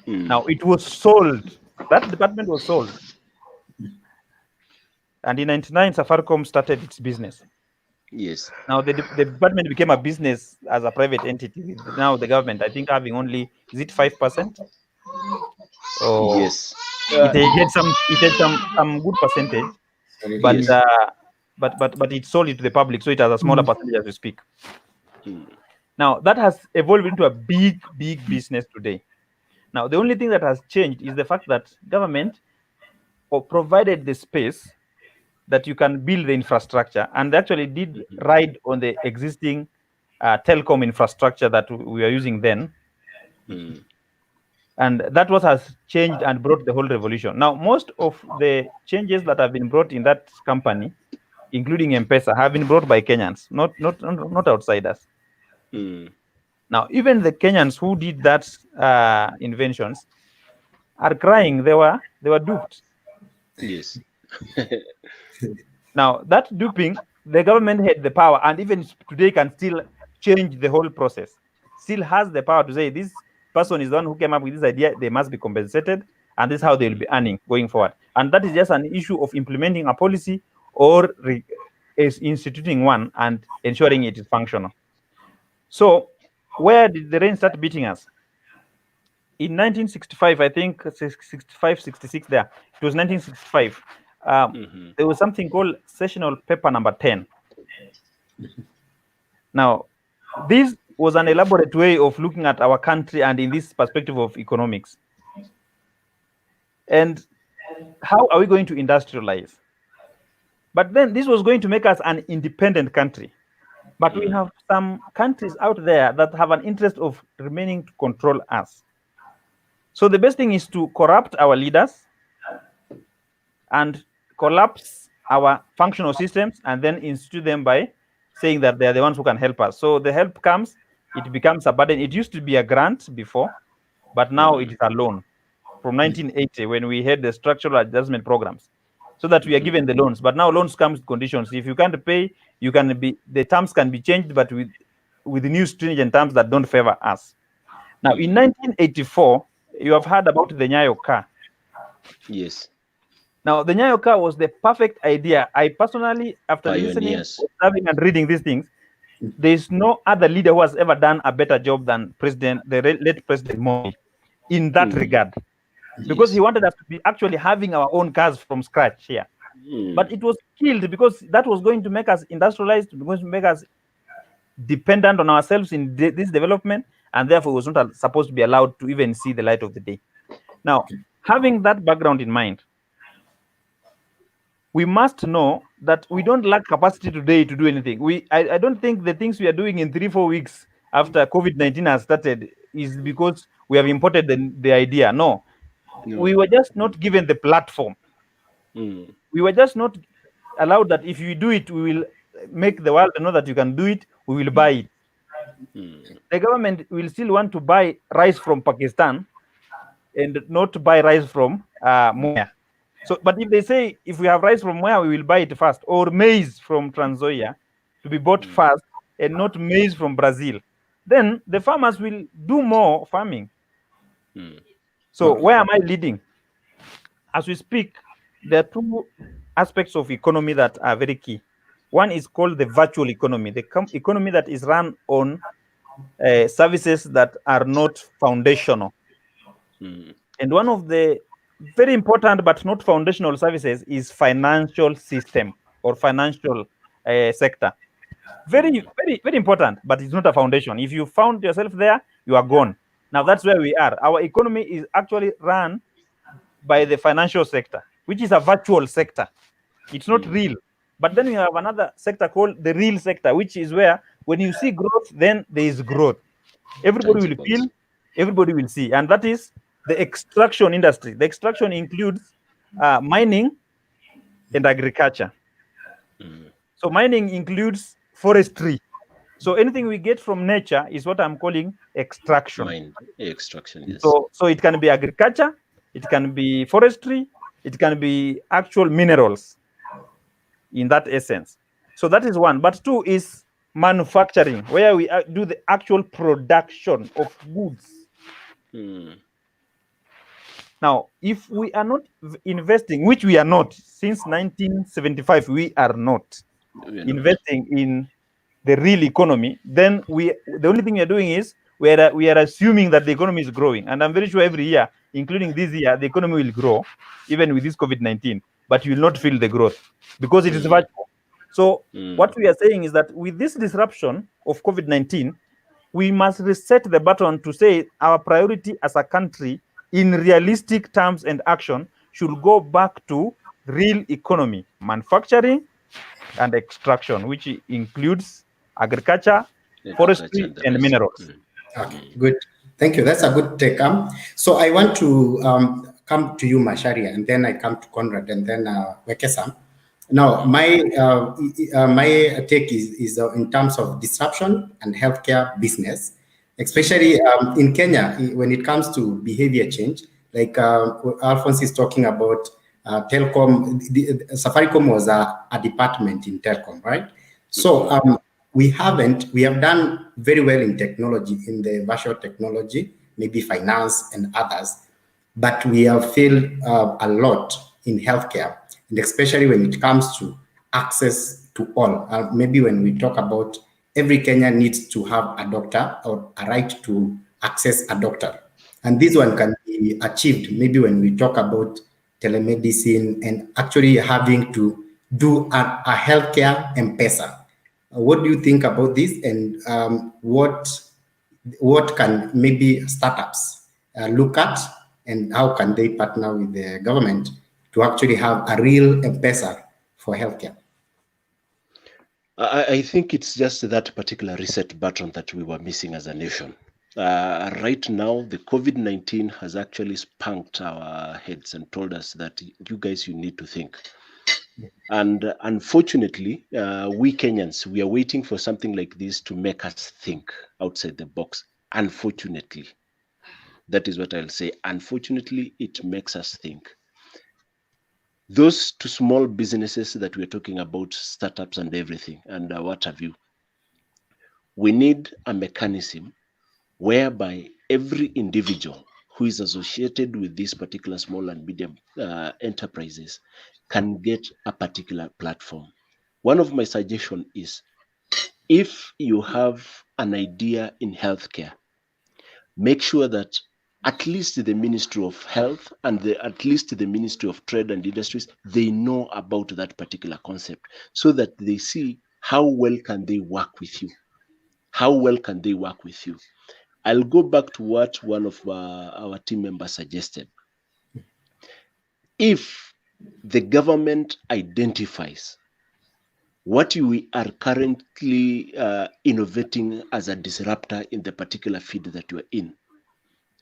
Now it was sold. That department was sold. And in 99, Safaricom started its business. Yes. Now the department became a business as a private entity. With now the government, I think, having only, is it 5%? Or Yes. it had some good percentage, but Yes. but it sold it to the public, so it has a smaller percentage as we speak. Mm. Now that has evolved into a big business today. Now the only thing that has changed is the fact that government provided the space that you can build the infrastructure, and they actually did ride on the existing telecom infrastructure that we were using then. Mm. And that what has changed and brought the whole revolution. Now, most of the changes that have been brought in that company, including M-Pesa, have been brought by Kenyans, not outsiders. Mm. Now, even the Kenyans who did that inventions are crying. They were duped. Yes. Now, that duping, the government had the power, and even today can still change the whole process. Still has the power to say this person is the one who came up with this idea. They must be compensated, and this is how they will be earning going forward. And that is just an issue of implementing a policy or is instituting one and ensuring it is functional. So, where did the rain start beating us? In 1965, I think 65, 66 there. It was 1965. There was something called Sessional Paper number 10. Now, this was an elaborate way of looking at our country and in this perspective of economics. And how are we going to industrialize? But then this was going to make us an independent country. But we have some countries out there that have an interest of remaining to control us. So the best thing is to corrupt our leaders and collapse our functional systems and then institute them by saying that they are the ones who can help us. So the help comes, it becomes a burden. It used to be a grant before, but now it is a loan from 1980 when we had the structural adjustment programs, so that we are given the loans. But now loans comes with conditions. If you can't pay, the terms can be changed, but with the new stringent terms that don't favor us. Now, in 1984, you have heard about the Nyayo car. Yes. Now, the Nyayo car was the perfect idea. I personally, after listening, observing, and reading these things, there is no other leader who has ever done a better job than the late President Moi in that regard, because he wanted us to be actually having our own cars from scratch here. But it was killed because that was going to make us industrialized, going to make us dependent on ourselves in this development, and therefore was not supposed to be allowed to even see the light of the day. Now, having that background in mind, we must know that we don't lack capacity today to do anything. I don't think the things we are doing in 3-4 weeks after COVID-19 has started is because we have imported the idea. No. We were just not given the platform. We were just not allowed that if you do it, we will make the world know that you can do it. We will buy it. The government will still want to buy rice from Pakistan and not buy rice from Mwea. So, but if they say, if we have rice from where, we will buy it first, or maize from Transoia to be bought first, and not maize from Brazil, then the farmers will do more farming. So where am I leading? As we speak, there are two aspects of economy that are very key. One is called the virtual economy, the economy that is run on services that are not foundational. And one of the very important but not foundational services is financial system or financial sector. Very important, but it's not a foundation. If you found yourself there, you are gone. Now that's where we are. Our economy is actually run by the financial sector, which is a virtual sector. It's not real. But then we have another sector called the real sector, which is where when you see growth, then there is growth. Everybody will feel, everybody will see. And that is the extraction industry. The extraction includes mining and agriculture. So mining includes forestry. So anything we get from nature is what I'm calling extraction. Extraction, yes. So it can be agriculture, it can be forestry, it can be actual minerals in that essence. So that is one. But two is manufacturing, where we do the actual production of goods. Now, if we are not investing, which we are not, since 1975, we are not. investing in the real economy, then the only thing we are doing is we are assuming that the economy is growing. And I'm very sure every year, including this year, the economy will grow, even with this COVID-19, but you will not feel the growth because it is virtual. So what we are saying is that with this disruption of COVID-19, we must reset the button to say our priority as a country in realistic terms and action should go back to real economy, manufacturing and extraction, which includes agriculture, forestry, and minerals. Okay, good. Thank you. That's a good take. So I want to come to you, Masharia, and then I come to Conrad, and then Wekesa. Now, my take is in terms of disruption and healthcare business, especially in Kenya when it comes to behavior change. Like Alphonse is talking about telecom. Safaricom was a department in telecom, right? So we have done very well in technology, in the virtual technology, maybe finance and others, but we have failed a lot in healthcare, and especially when it comes to access to all. Maybe when we talk about every Kenyan needs to have a doctor or a right to access a doctor. And this one can be achieved maybe when we talk about telemedicine and actually having to do a healthcare M-Pesa. What do you think about this, and what can maybe startups look at, and how can they partner with the government to actually have a real M-Pesa for healthcare? I think it's just that particular reset button that we were missing as a nation. Right now, the COVID-19 has actually spanked our heads and told us that you guys, you need to think. And unfortunately, we Kenyans, we are waiting for something like this to make us think outside the box. Unfortunately, that is what I'll say. Unfortunately, it makes us think. Those two small businesses that we're talking about, startups and everything, and what have you, we need a mechanism whereby every individual who is associated with these particular small and medium enterprises can get a particular platform. One of my suggestions is, if you have an idea in healthcare, make sure that at least the Ministry of Health and at least the Ministry of Trade and Industries, they know about that particular concept, so that they see how well can they work with you. How well can they work with you? I'll go back to what one of our team members suggested. If the government identifies what we are currently innovating as a disruptor in the particular field that you are in,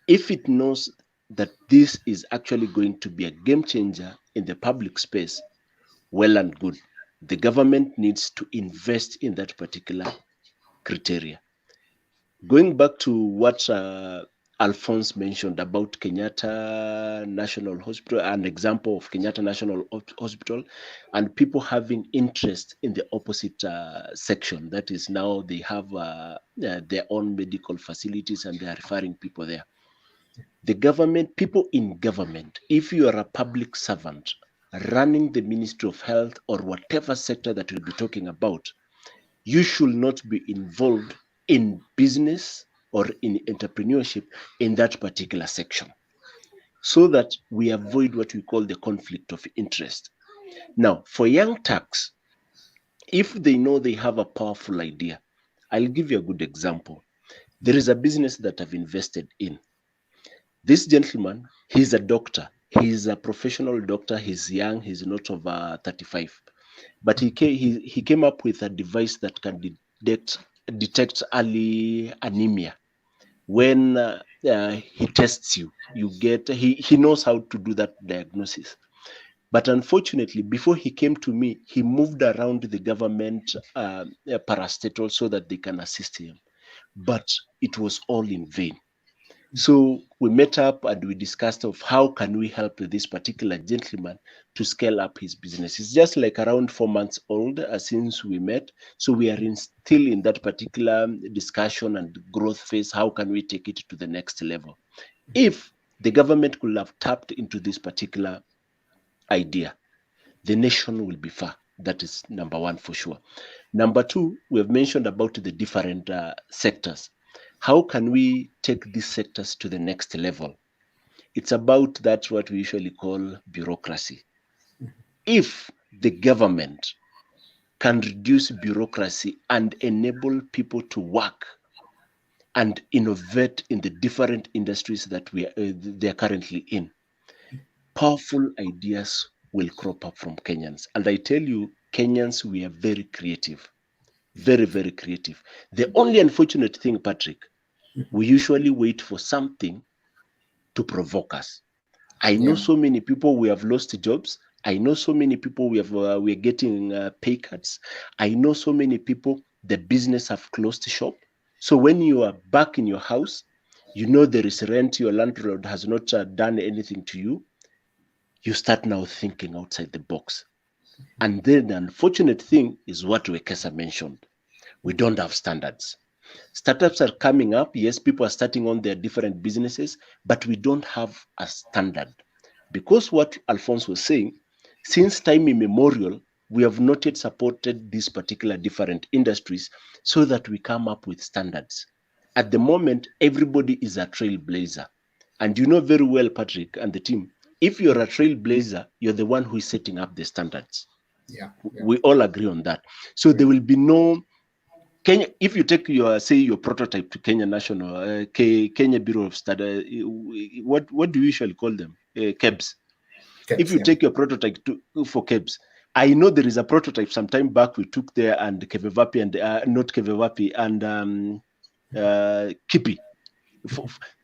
if it knows that this is actually going to be a game changer in the public space, well and good. The government needs to invest in that particular criteria. Going back to what Alphonse mentioned about Kenyatta National Hospital, an example of Kenyatta National Hospital, and people having interest in the opposite section. That is, now they have their own medical facilities and they are referring people there. The government, people in government, if you are a public servant running the Ministry of Health or whatever sector that we'll be talking about, you should not be involved in business or in entrepreneurship in that particular section, so that we avoid what we call the conflict of interest. Now, for young Turks, if they know they have a powerful idea, I'll give you a good example. There is a business that I've invested in. This gentleman, he's a doctor. He's a professional doctor. He's young. He's not over 35. But he came up with a device that can detect early anemia. When he tests you, he knows how to do that diagnosis. But unfortunately, before he came to me, he moved around the government parastatal so that they can assist him. But it was all in vain. So we met up and we discussed of how can we help this particular gentleman to scale up his business. It's just like around 4 months old since we met. So we are still in that particular discussion and growth phase. How can we take it to the next level? If the government could have tapped into this particular idea, the nation will be far. That is number one for sure. Number two, we have mentioned about the different sectors. How can we take these sectors to the next level? It's about that what we usually call bureaucracy. If the government can reduce bureaucracy and enable people to work and innovate in the different industries that they are currently in, powerful ideas will crop up from Kenyans. And I tell you, Kenyans, we are very creative, very, very creative. The only unfortunate thing, Patrick, we usually wait for something to provoke us. I know so many people we have lost jobs. I know so many people we're getting pay cuts. I know so many people the business have closed shop. So when you are back in your house, you know there is rent. Your landlord has not done anything to you. You start now thinking outside the box. And then the unfortunate thing is what Wekesa mentioned. We don't have standards. Startups are coming up. Yes, people are starting on their different businesses, but we don't have a standard. Because what Alphonse was saying, since time immemorial, we have not yet supported these particular different industries so that we come up with standards. At the moment, everybody is a trailblazer. And you know very well, Patrick and the team, if you're a trailblazer, you're the one who is setting up the standards. Yeah. We all agree on that. So there will be no Kenya. If you take your prototype to Kenya National, Kenya Bureau of Standards, what do you usually call them? KEBS. If you take your prototype for KEBS, I know there is a prototype sometime back we took there, and Kevevapi and not Kevevapi and Kipi.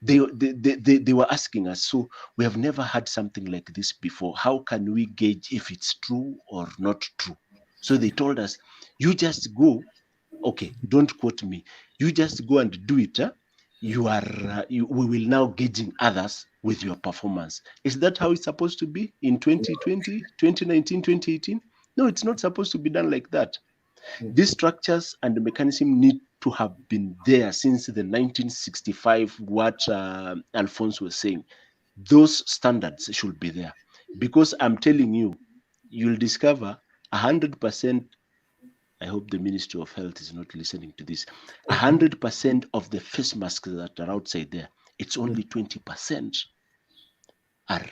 They were asking us, so we have never had something like this before. How can we gauge if it's true or not true? So they told us, you just go. Okay, don't quote me. You just go and do it. We will now gauging others with your performance. Is that how it's supposed to be in 2020, 2019, 2018? No, it's not supposed to be done like that. These structures and the mechanism need to have been there since the 1965, what Alphonse was saying. Those standards should be there. Because I'm telling you, you'll discover 100%. I hope the Ministry of Health is not listening to this. 100% of the face masks that are outside there, it's only 20% are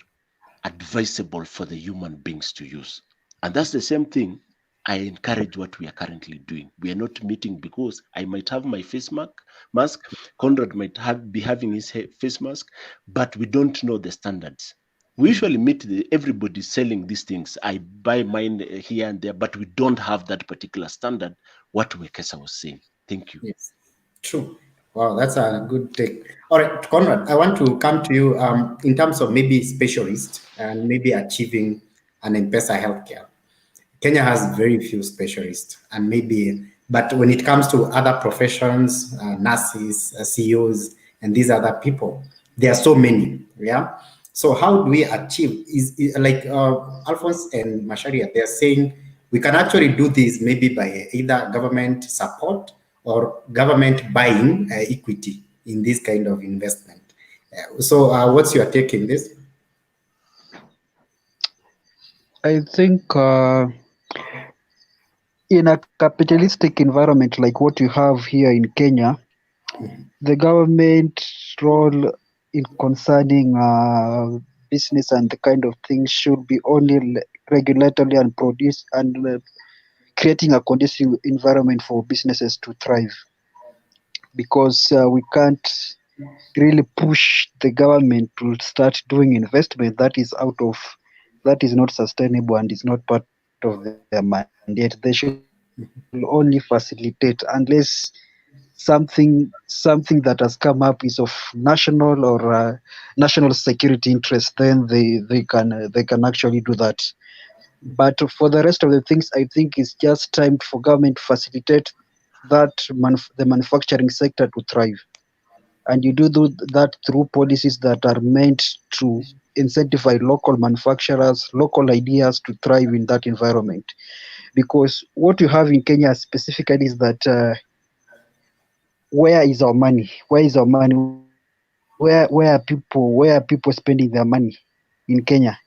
advisable for the human beings to use. And that's the same thing. I encourage what we are currently doing. We are not meeting because I might have my face mask. Conrad might be having his face mask, but we don't know the standards. We usually meet everybody selling these things. I buy mine here and there, but we don't have that particular standard. What Wekesa was saying. Thank you. Yes, true. Wow, that's a good take. All right, Conrad, I want to come to you in terms of maybe specialists and maybe achieving an M-Pesa healthcare. Kenya has very few specialists, and but when it comes to other professions, nurses, CEOs, and these other people, there are so many. Yeah. So how do we achieve? Is like Alphonse and Macharia, they're saying we can actually do this maybe by either government support or government buying equity in this kind of investment. So what's your take in this? I think in a capitalistic environment like what you have here in Kenya, the government role in concerning business and the kind of things should be only regulatory and produce and creating a conducive environment for businesses to thrive, because we can't really push the government to start doing investment that is not sustainable and is not part of their mandate. They should only facilitate unless something that has come up is of national or national security interest, then they can actually do that. But for the rest of the things, I think it's just time for government to facilitate that the manufacturing sector to thrive, and you do that through policies that are meant to incentivize local manufacturers, local ideas to thrive in that environment. Because what you have in Kenya specifically is that where is our money? Where is our money? Where are people spending their money in Kenya?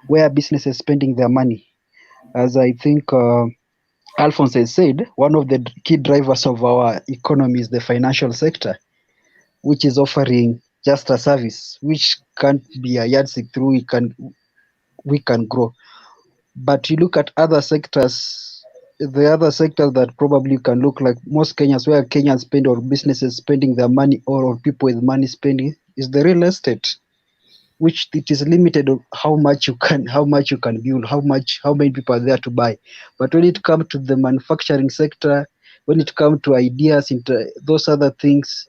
Where are businesses spending their money? As I think Alphonse has said, one of the key drivers of our economy is the financial sector, which is offering just a service which can't be a yardstick through we can grow. But you look at other sectors, the other sectors that probably can look like most Kenyans, where Kenyans spend or businesses spending their money or people with money spending, is the real estate, which it is limited on how much you can build, how many people are there to buy. But when it comes to the manufacturing sector, when it comes to ideas into those other things,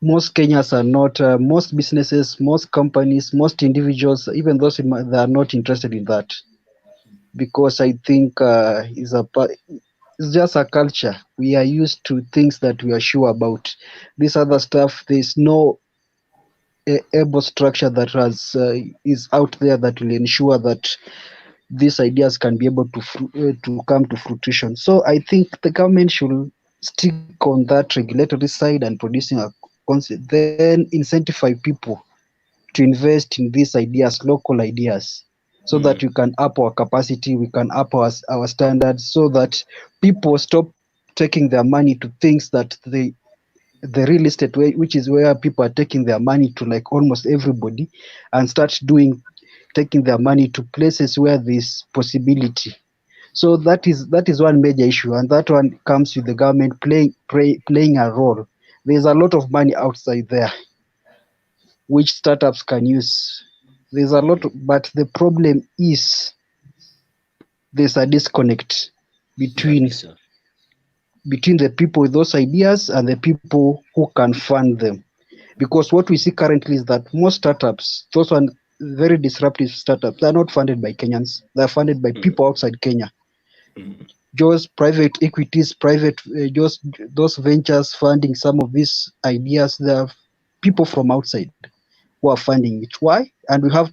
most Kenyans are not, most businesses, most companies, most individuals, even those they are not interested in that, because I think it's just a culture. We are used to things that we are sure about. This other stuff, there's no able structure that is out there that will ensure that these ideas can be able to come to fruition. So I think the government should stick on that regulatory side and producing a concept, then incentivize people to invest in these ideas, local ideas, so that we can up our capacity, we can up our standards, so that people stop taking their money to things that the real estate way, which is where people are taking their money to, like almost everybody, and start taking their money to places where there's possibility. So that is one major issue, and that one comes with the government playing a role. There's a lot of money outside there which startups can use. There's a lot, but the problem is there's a disconnect between Kabisa. the people with those ideas and the people who can fund them. Because what we see currently is that most startups, those one very disruptive startups, they're not funded by Kenyans. They're funded by people outside Kenya. Just private equities, just those ventures funding some of these ideas. There are people from outside who are funding it. Why? And we have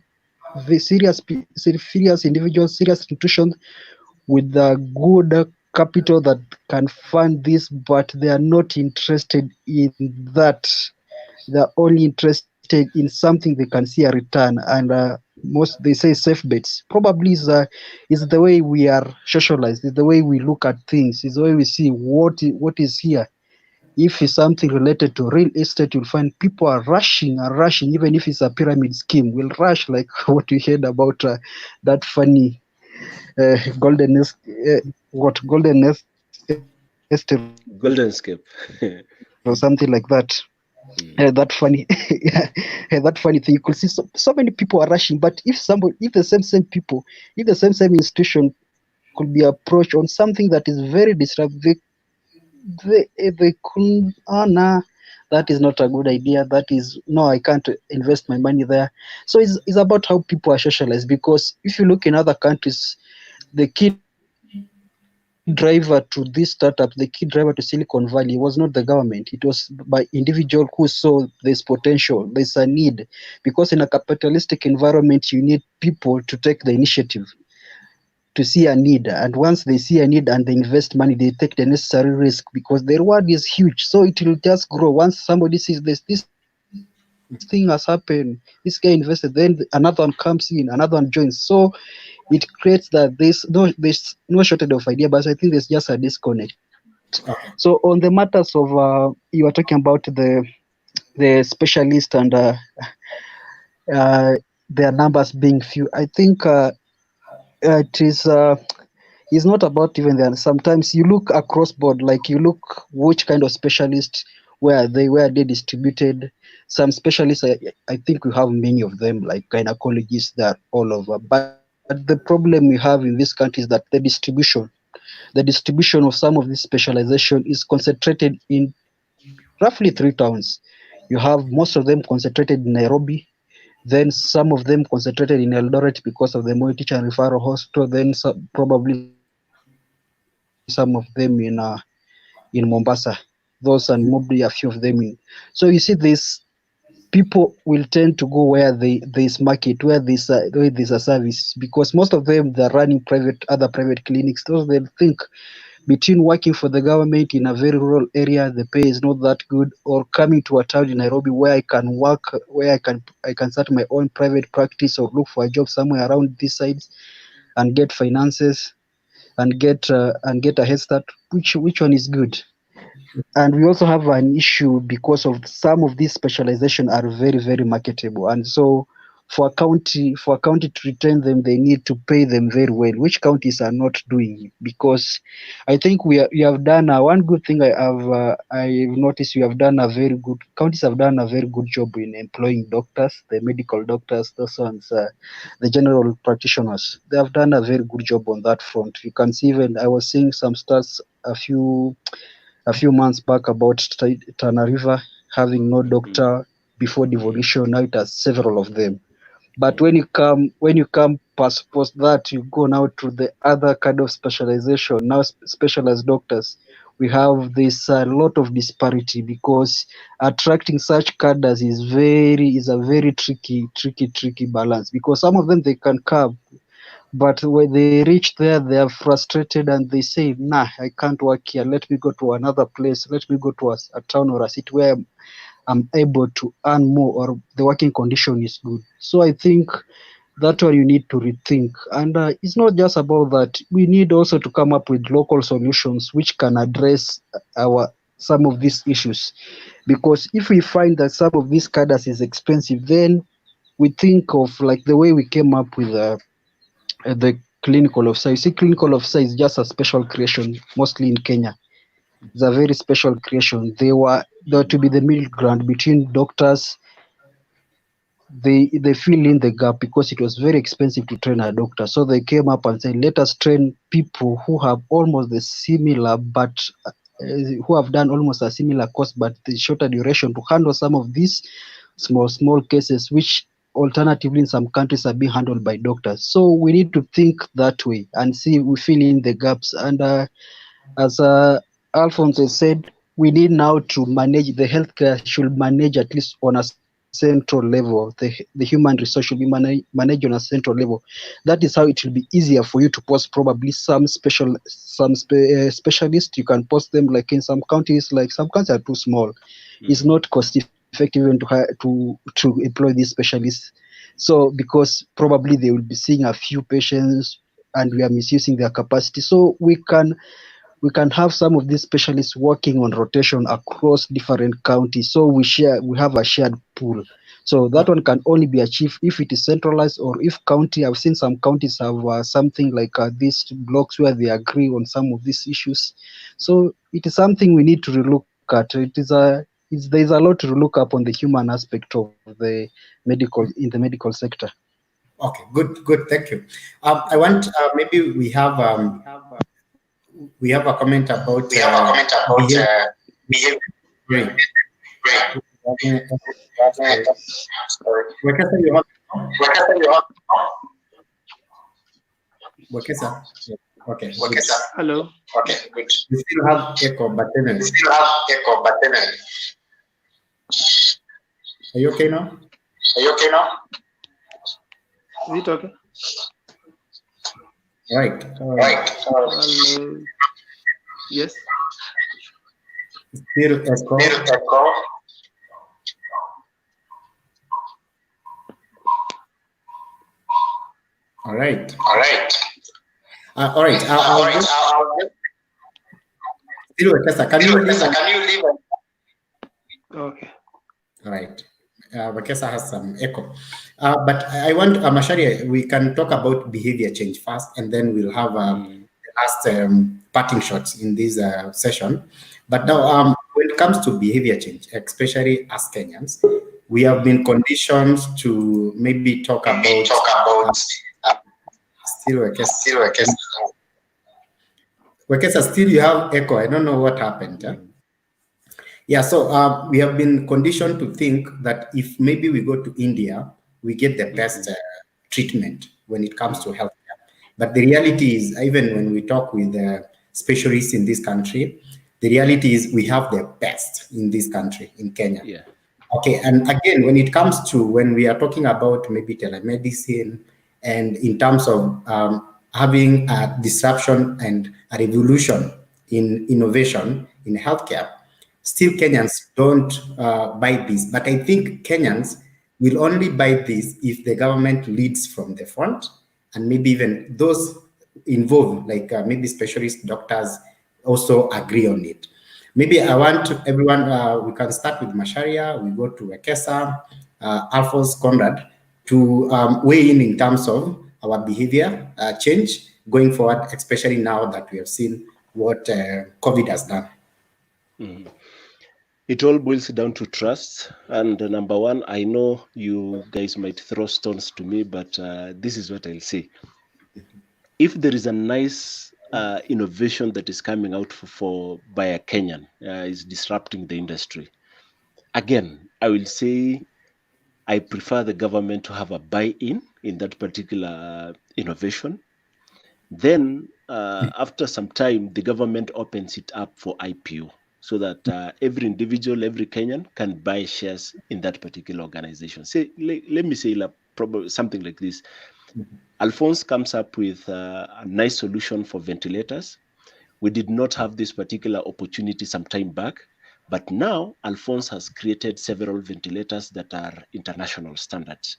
the serious individuals, serious institutions with the good capital that can fund this, but they are not interested in that. They're only interested in something they can see a return, and most they say safe bets. Probably is the way we are socialized, is the way we look at things, is the way we see what is here. If it's something related to real estate, you'll find people are rushing, even if it's a pyramid scheme, will rush, like what we heard about that funny golden nest, golden nest estate Golden Scape. or something like that. That funny, yeah, that funny thing. You could see so many people are rushing, but if the same people, if the same institution could be approached on something that is very disruptive, they could, oh nah, that is not a good idea. That is, no, I can't invest my money there. So it's about how people are socialized, because if you look in other countries, the key driver to this startup, the key driver to Silicon Valley was not the government. It was by individual who saw there's potential, there's a need. Because in a capitalistic environment, you need people to take the initiative to see a need. And once they see a need and they invest money, they take the necessary risk, because the reward is huge. So it will just grow. Once somebody sees this thing has happened, this guy invested, then another one comes in, another one joins. So it creates that there's no shortage of idea, but I think there's just a disconnect. So on the matters of you are talking about the specialist and their numbers being few. I think it is not about even there. Sometimes you look across board, like you look which kind of specialists where they distributed. Some specialists, I think we have many of them, like gynecologists, that all over. But the problem we have in this country is that the distribution of some of this specialization is concentrated in roughly 3 towns. You have most of them concentrated in Nairobi, then some of them concentrated in Eldoret because of the Moi Teacher and Referral Hospital, then probably some of them in Mombasa. Those, and maybe a few of them in. So you see, this people will tend to go where there's market, where there's a service, because most of them, they're running other private clinics. Those, they think between working for the government in a very rural area, the pay is not that good, or coming to a town in Nairobi where I can work, where I can start my own private practice or look for a job somewhere around these sides. and get finances and get a head start, which one is good? And we also have an issue because of some of these specialization are very, very marketable, and so for a county to retain them, they need to pay them very well, which counties are not doing. Because I think we have done one good thing. I've noticed counties have done a very good job in employing doctors, the medical doctors, those ones, the general practitioners. They have done a very good job on that front. You can see, even I was seeing some stats a few months back about Tana River having no doctor before devolution. Now it has several of them. But when you come past that, you go now to the other kind of specialization. Now specialized doctors, we have this lot of disparity, because attracting such cadres is a very tricky balance, because some of them they can come, but when they reach there, they are frustrated and they say, nah, I can't work here. Let me go to another place. Let me go to a town or a city where I'm able to earn more, or the working condition is good. So I think that one you need to rethink. And it's not just about that. We need also to come up with local solutions which can address some of these issues. Because if we find that some of these cadres is expensive, then we think of like the way we came up with the clinical officer. You see, clinical officer is just a special creation, mostly in Kenya. It's a very special creation. They were to be the middle ground between doctors. They fill in the gap because it was very expensive to train a doctor. So they came up and said, let us train people who have almost the similar, but who have done almost a similar course, but the shorter duration, to handle some of these small cases, which alternatively in some countries are being handled by doctors. So we need to think that way and see we fill in the gaps. And as Alphonse has said, we need now to manage the healthcare should manage at least on a central level. The human resource should be managed on a central level. That is how it will be easier for you to post probably some specialists. You can post them like in some counties. Like some counties are too small. It's not cost effective even to employ these specialists. So because probably they will be seeing a few patients and we are misusing their capacity. So we can have some of these specialists working on rotation across different counties. So we have a shared pool. So that one can only be achieved if it is centralized, or if county. I've seen some counties have something like these blocks where they agree on some of these issues. So it is something we need to relook at. There's a lot to look up on the human aspect of the medical sector. Okay, good. Thank you. I want maybe we have a comment about behavior. Great. Wakesa. Okay. Hello. Okay, good. We still have echo, but anyway. Are you okay now? Is it okay? Right. Hello. Yes. Still echo. All right. All right. Still, can you leave? Okay. All right. Wakesa has some echo. But I want, Mashari, we can talk about behavior change first, and then we'll have the last parting shots in this session. But now, when it comes to behavior change, especially as Kenyans, we have been conditioned to maybe talk about still Wakesa. Wakesa, still you have echo. I don't know what happened. Yeah, so we have been conditioned to think that if maybe we go to India, we get the best treatment when it comes to healthcare. But the reality is, even when we talk with specialists in this country, the reality is we have the best in this country, in Kenya. Yeah. Okay, and again, when it comes to when we are talking about maybe telemedicine, and in terms of having a disruption and a revolution in innovation in healthcare, still Kenyans don't buy this. But I think Kenyans will only buy this if the government leads from the front and maybe even those involved, like maybe specialist doctors, also agree on it. Maybe I want everyone, we can start with Masharia, we go to Wekesa, Alphonse, Conrad, to weigh in terms of our behavior change going forward, especially now that we have seen what COVID has done. Mm-hmm. It all boils down to trust. And number one, I know you guys might throw stones to me, but this is what I'll say. If there is a nice innovation that is coming out by a Kenyan, is disrupting the industry. Again, I will say I prefer the government to have a buy-in in that particular innovation. Then, after some time, the government opens it up for IPO so that every individual, every Kenyan can buy shares in that particular organization. Say, let me say probably something like this. Alphonse comes up with a nice solution for ventilators. We did not have this particular opportunity some time back, but now Alphonse has created several ventilators that are international standards.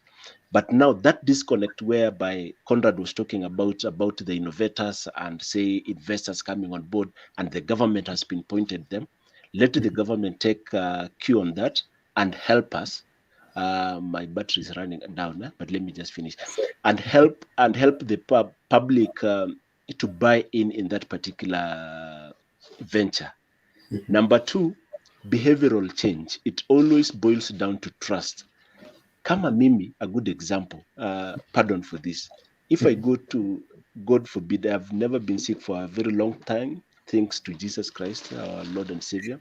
But now that disconnect whereby Conrad was talking about the innovators and say investors coming on board and the government has pinpointed them, let the government take cue on that and help us. My battery is running down, but let me just finish. And help the public to buy in that particular venture. Number two, behavioral change. It always boils down to trust. Kama mimi, a good example, pardon for this. If I go to, God forbid, I've never been sick for a very long time, thanks to Jesus Christ, our Lord and Savior.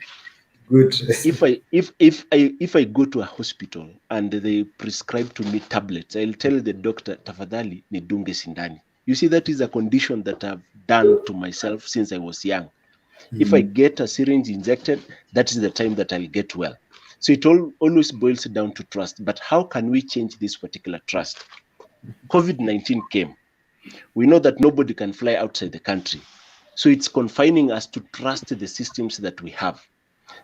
Good. If I go to a hospital and they prescribe to me tablets, I'll tell the doctor, tafadhali nidunge sindani. You see, that is a condition that I've done to myself since I was young. If I get a syringe injected, that is the time that I'll get well. So it always boils down to trust. But how can we change this particular trust? COVID-19 came. We know that nobody can fly outside the country. So it's confining us to trust the systems that we have.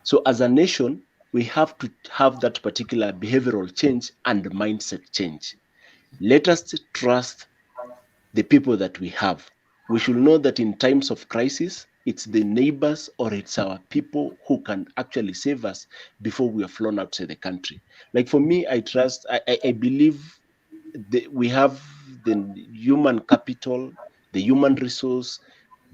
So as a nation, we have to have that particular behavioral change and mindset change. Let us trust the people that we have. We should know that in times of crisis, it's the neighbors or it's our people who can actually save us before we are flown outside the country. Like for me, I believe we have the human capital, the human resource,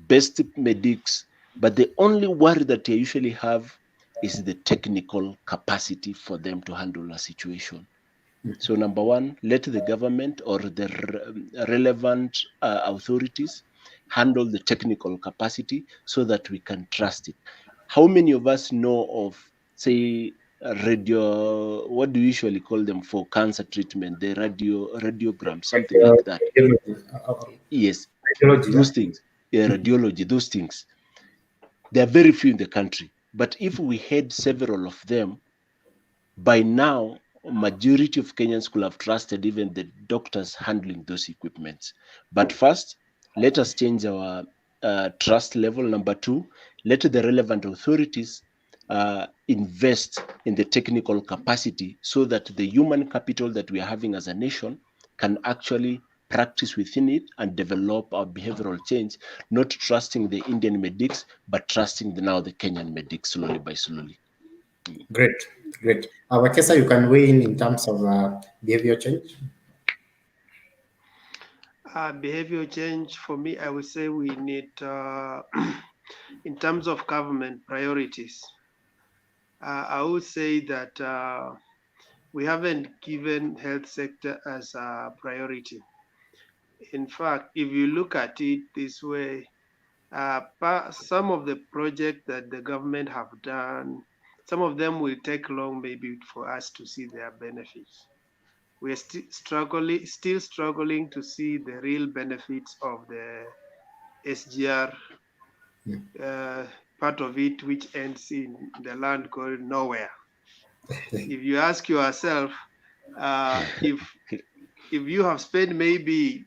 best medics, but the only worry that they usually have is the technical capacity for them to handle a situation. So number one, let the government or the relevant authorities handle the technical capacity so that we can trust it. How many of us know of, say, radio, what do you usually call them for cancer treatment, the radiogram, something like that? Yes, those things, radiology, those things. There are very few in the country. But if we had several of them, by now, majority of Kenyans could have trusted even the doctors handling those equipments. But first, let us change our trust level. Number two, let the relevant authorities invest in the technical capacity so that the human capital that we are having as a nation can actually practice within it and develop our behavioral change, not trusting the Indian medics, but trusting now the Kenyan medics slowly by slowly. Great. Wekesa, you can weigh in terms of behavior change. Behavior change, for me, I would say we need, in terms of government priorities, I would say that we haven't given health sector as a priority. In fact, if you look at it this way, some of the projects that the government have done, some of them will take long maybe for us to see their benefits. We're still struggling to see the real benefits of the SGR part of it, which ends in the land called nowhere. If you ask yourself, if you have spent maybe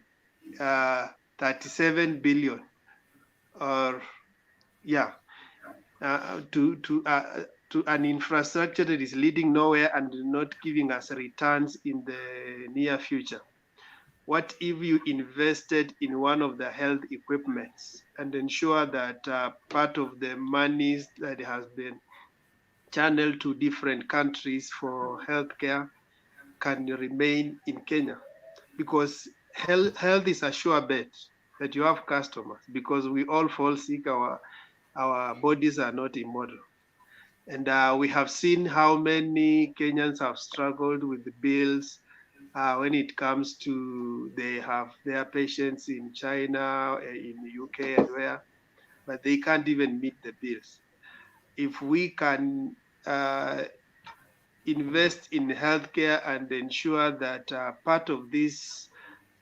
37 billion or to an infrastructure that is leading nowhere and not giving us returns in the near future, what if you invested in one of the health equipments and ensure that part of the monies that has been channeled to different countries for healthcare can remain in Kenya? Because health is a sure bet that you have customers, because we all fall sick, our bodies are not immortal. And we have seen how many Kenyans have struggled with the bills when it comes to they have their patients in China, in the UK, and where, but they can't even meet the bills. If we can invest in healthcare and ensure that part of these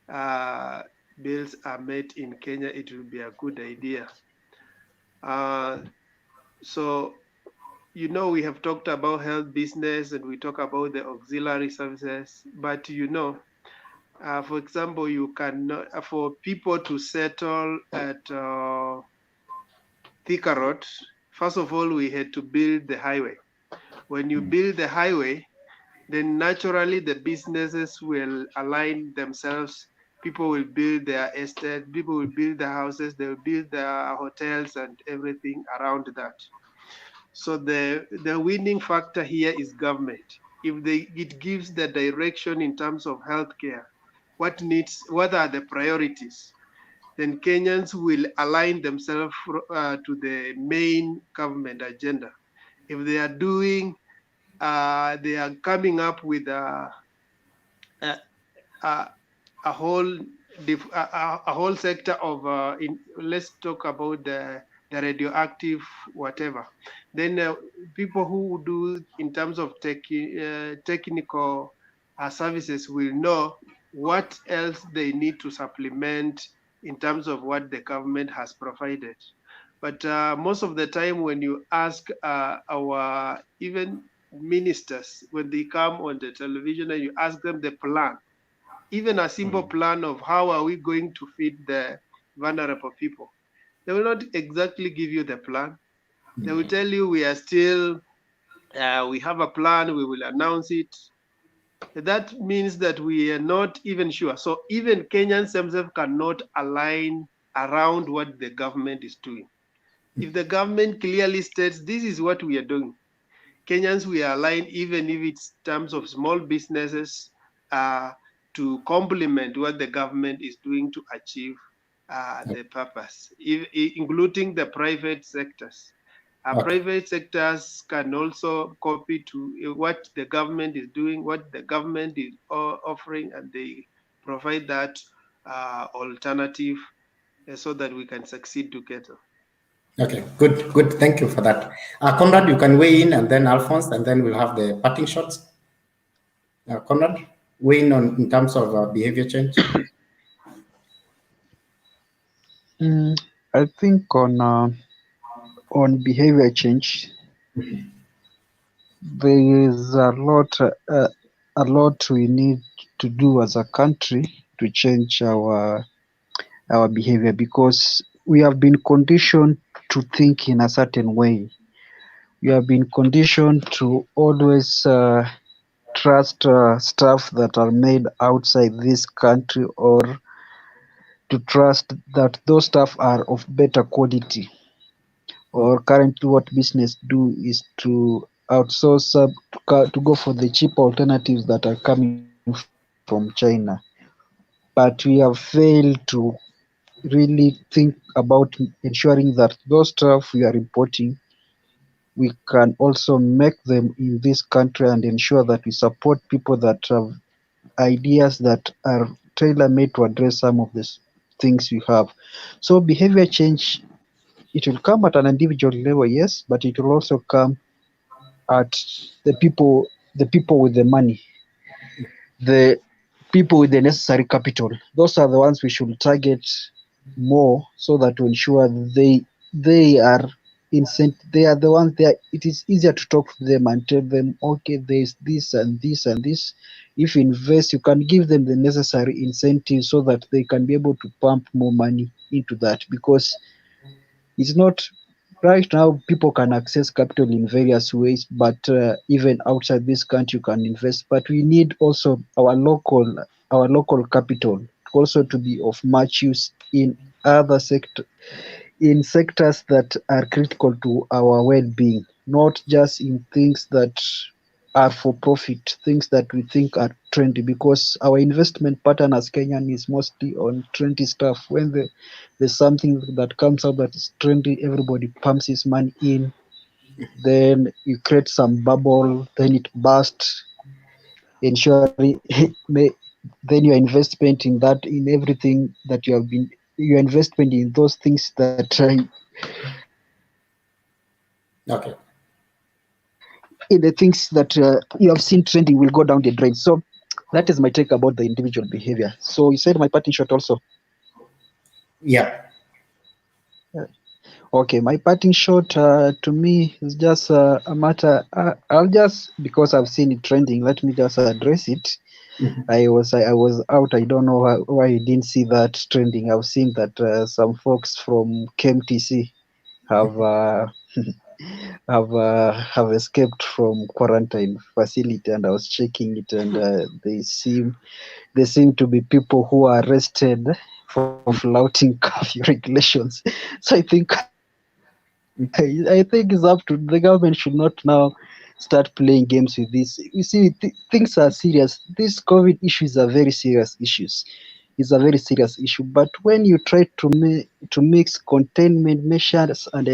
bills are met in Kenya, it will be a good idea. So, you know, we have talked about health business and we talk about the auxiliary services, but you know, for example, you cannot, for people to settle at Thika Road, first of all, we had to build the highway. When you build the highway, then naturally the businesses will align themselves. People will build their estate, people will build their houses, they will build their hotels and everything around that. So the winning factor here is government. If it gives the direction in terms of healthcare, what are the priorities? Then Kenyans will align themselves to the main government agenda. If they are doing, they are coming up with a whole sector of let's talk about the radioactive whatever. Then people who do in terms of technical services will know what else they need to supplement in terms of what the government has provided. But most of the time when you ask our even ministers, when they come on the television and you ask them the plan, even a simple plan of how are we going to feed the vulnerable people, they will not exactly give you the plan. They will tell you we are still, we have a plan, we will announce it. That means that we are not even sure. So even Kenyans themselves cannot align around what the government is doing. If the government clearly states this is what we are doing, Kenyans we are aligned, even if it's terms of small businesses, to complement what the government is doing to achieve the purpose, including the private sectors. Private sectors can also copy to what the government is doing, what the government is offering, and they provide that alternative so that we can succeed together. Okay, good, good. Thank you for that. Conrad, you can weigh in, and then Alphonse, and then we'll have the parting shots. Conrad, weigh in on in terms of behavior change. I think on behavior change, there is a lot we need to do as a country to change our behavior, because we have been conditioned to think in a certain way. We have been conditioned to always trust stuff that are made outside this country, or to trust that those stuff are of better quality. Or currently what business do is to outsource to go for the cheap alternatives that are coming from China. But we have failed to really think about ensuring that those stuff we are importing, we can also make them in this country and ensure that we support people that have ideas that are tailor-made to address some of these things we have. So behavior change, it will come at an individual level, yes, but it will also come at the people with the money, the people with the necessary capital. Those are the ones we should target more, so that to ensure they are they are the ones there. It is easier to talk to them and tell them, okay, there's this and this and this. If you invest, you can give them the necessary incentives so that they can be able to pump more money into that, because it's not right now people can access capital in various ways, but even outside this country you can invest. But we need also our local capital also to be of much use in other sectors that are critical to our well-being, not just in things that are for profit, things that we think are trendy, because our investment pattern as Kenyan is mostly on trendy stuff. When there's something that comes out that is trendy, everybody pumps his money in, then you create some bubble, then it bursts, ensuring then your investment in that, in everything that you have been, your investment in those things that Okay. in the things that you have seen trending will go down the drain. So that is my take about the individual behavior. So you said my parting shot also. Yeah. Okay, my parting shot to me is just a matter. I'll just, because I've seen it trending, let me just address it. I was out. I don't know why I didn't see that trending. I've seen that some folks from KMTC have have escaped from quarantine facility, and I was checking it, and they seem to be people who are arrested for flouting curfew regulations. So I think it's up to the government should not now start playing games with this. You see, things are serious. This COVID issues are very serious issues. It's a very serious issue. But when you try to mix containment measures and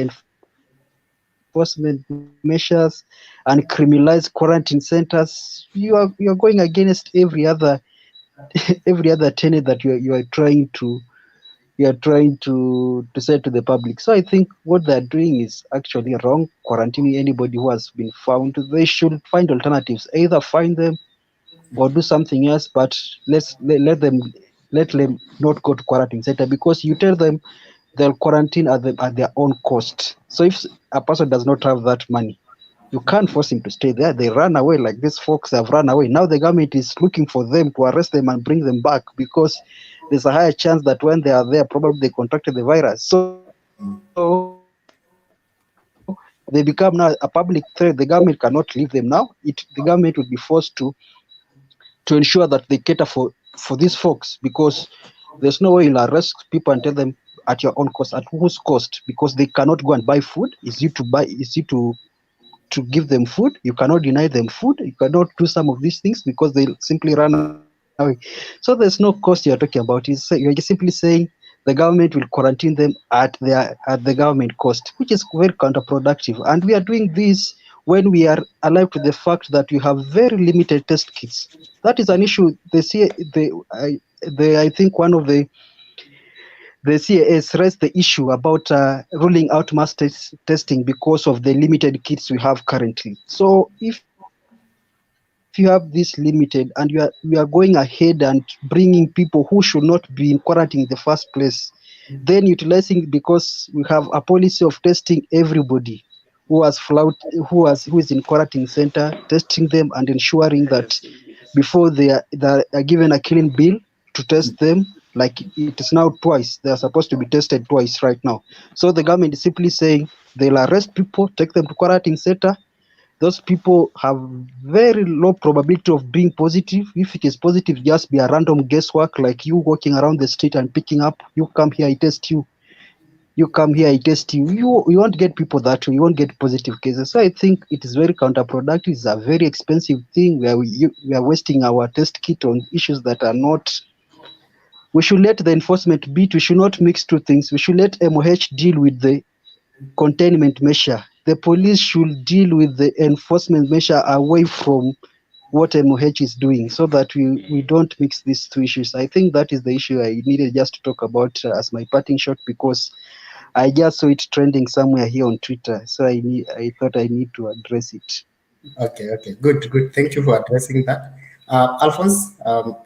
enforcement measures and criminalize quarantine centers, you are going against every other every other tenet that you are trying to say to the public. So I think what they're doing is actually wrong. Quarantining anybody who has been found, they should find alternatives. Either find them or do something else. But let them not go to quarantine center, because you tell them they'll quarantine at their own cost. So if a person does not have that money, you can't force him to stay there. They run away, like these folks have run away. Now the government is looking for them to arrest them and bring them back, because there's a higher chance that when they are there, probably they contracted the virus. So they become now a public threat. The government cannot leave them now. The government will be forced to ensure that they cater for these folks, because there's no way you'll arrest people and tell them at your own cost. At whose cost? Because they cannot go and buy food. It's you to give them food. You cannot deny them food. You cannot do some of these things because they simply run away. So there's no cost you're talking about. You're just simply saying the government will quarantine them at the government cost, which is very counterproductive. And we are doing this when we are alive to the fact that you have very limited test kits. That is an issue. I think one of the CAS raised the issue about ruling out mass testing because of the limited kits we have currently. So if you have this limited and we are going ahead and bringing people who should not be in quarantine in the first place, then utilizing, because we have a policy of testing everybody who is in quarantine center, testing them and ensuring that before they are given a clean bill to test them, like it is now twice. They are supposed to be tested twice right now. So the government is simply saying they'll arrest people, take them to quarantine center. Those people have very low probability of being positive. If it is positive, just be a random guesswork, like you walking around the street and picking up. You come here, I test you. You come here, I test you. You won't get people that way. You won't get positive cases. So I think it is very counterproductive. It's a very expensive thing where we are wasting our test kit on issues that are not. We should let the enforcement beat. We should not mix two things. We should let MOH deal with the containment measure. The police should deal with the enforcement measure away from what MOH is doing, so that we don't mix these two issues. I think that is the issue I needed just to talk about as my parting shot, because I just saw it trending somewhere here on Twitter. So I thought I need to address it. Okay. Good. Thank you for addressing that. Alphonse,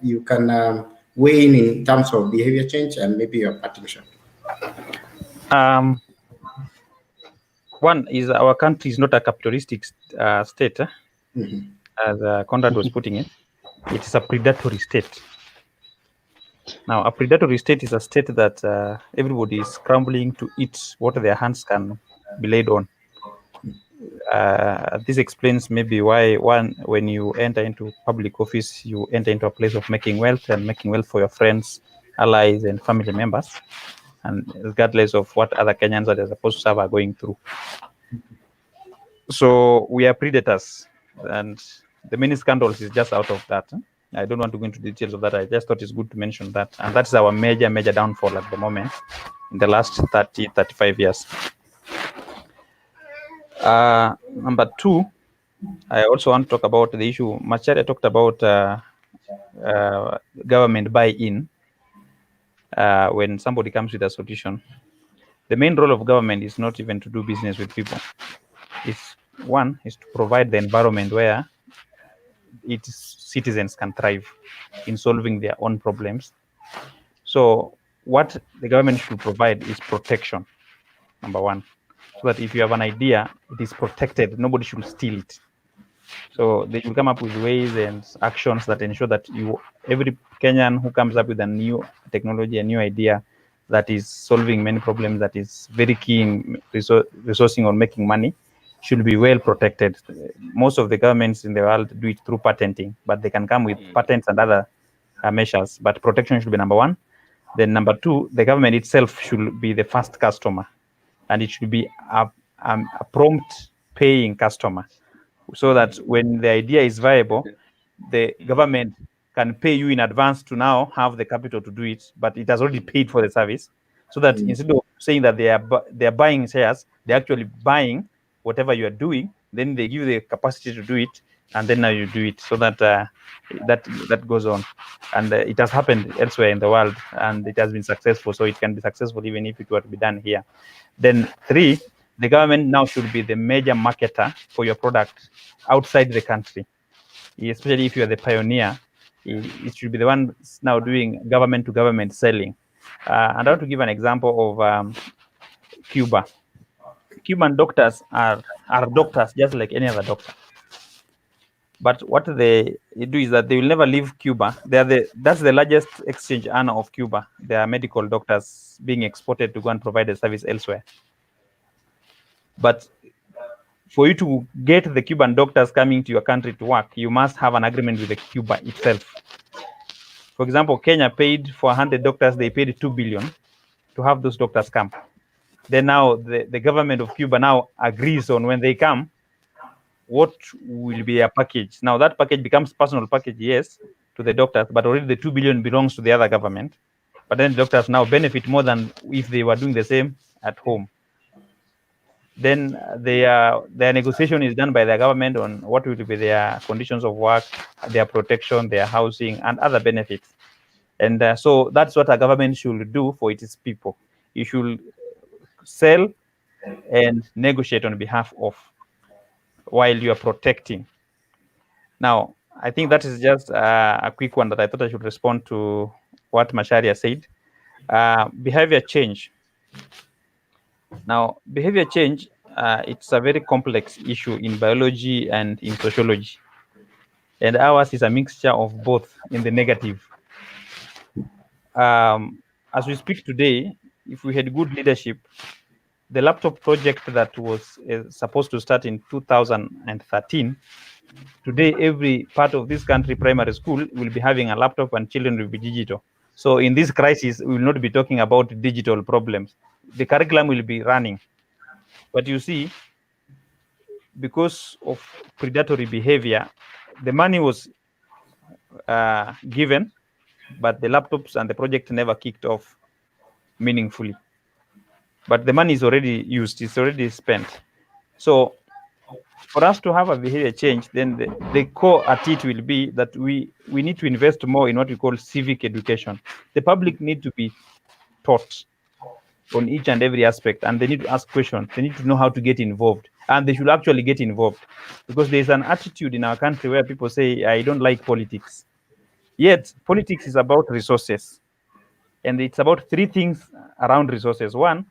you can weigh in terms of behavior change and maybe your parting shot. One is our country is not a capitalistic state, as Conrad was putting it. It is a predatory state. Now, a predatory state is a state that everybody is scrambling to eat what their hands can be laid on. This explains maybe why, when you enter into public office, you enter into a place of making wealth and making wealth for your friends allies, and family members, and regardless of what other Kenyans that are supposed to serve are going through. So we are predators, and the many scandals is just out of that. I don't want to go into details of that. I just thought it's good to mention that. And that's our major downfall at the moment in the last 30, 35 years. Number two, I also want to talk about the issue. Macharia talked about government buy-in when somebody comes with a solution. The main role of government is not even to do business with people. One is to provide the environment where its citizens can thrive in solving their own problems. So what the government should provide is protection, number one, so that if you have an idea, it is protected. Nobody should steal it. So they should come up with ways and actions that ensure that every Kenyan who comes up with a new technology, a new idea that is solving many problems, that is very keen resourcing or making money, should be well protected. Most of the governments in the world do it through patenting, but they can come with patents and other measures. But protection should be number one. Then number two, the government itself should be the first customer, and it should be a prompt paying customer, so that when the idea is viable, the government can pay you in advance to now have the capital to do it, but it has already paid for the service. So that instead of saying that they are buying shares, they're actually buying whatever you are doing. Then they give you the capacity to do it, and then now you do it. So that that goes on, and it has happened elsewhere in the world, and it has been successful. So it can be successful even if it were to be done here. Then three, the government now should be the major marketer for your product outside the country, especially if you are the pioneer. It should be the one now doing government to government selling. And I want to give an example of Cuba. Cuban doctors are doctors just like any other doctor. But what they do is that they will never leave Cuba. That's the largest exchange earner of Cuba. There are medical doctors being exported to go and provide a service elsewhere. But for you to get the Cuban doctors coming to your country to work, you must have an agreement with the Cuba itself. For example, Kenya paid for 100 doctors. They paid 2 billion to have those doctors come. Then now the government of Cuba now agrees on when they come, what will be a package. Now that package becomes personal package, yes, to the doctors, but already the 2 billion belongs to the other government. But then the doctors now benefit more than if they were doing the same at home. Then their negotiation is done by the government on what will be their conditions of work, their protection, their housing, and other benefits. And so that's what a government should do for its people. You should sell and negotiate on behalf of, while you are protecting. Now, I think that is just a quick one that I thought I should respond to what Macharia said. Behavior change. Now, behavior change, it's a very complex issue in biology and in sociology. And ours is a mixture of both in the negative. As we speak today, if we had good leadership, the laptop project that was supposed to start in 2013, today every part of this country primary school will be having a laptop and children will be digital. So in this crisis, we will not be talking about digital problems. The curriculum will be running. But you see, because of predatory behavior, the money was given, but the laptops and the project never kicked off meaningfully. But the money is already used, it's already spent. So for us to have a behavior change, then the core at it will be that we need to invest more in what we call civic education. The public need to be taught on each and every aspect, and they need to ask questions. They need to know how to get involved, and they should actually get involved, because there's an attitude in our country where people say, I don't like politics. Yet politics is about resources, and it's about three things around resources. One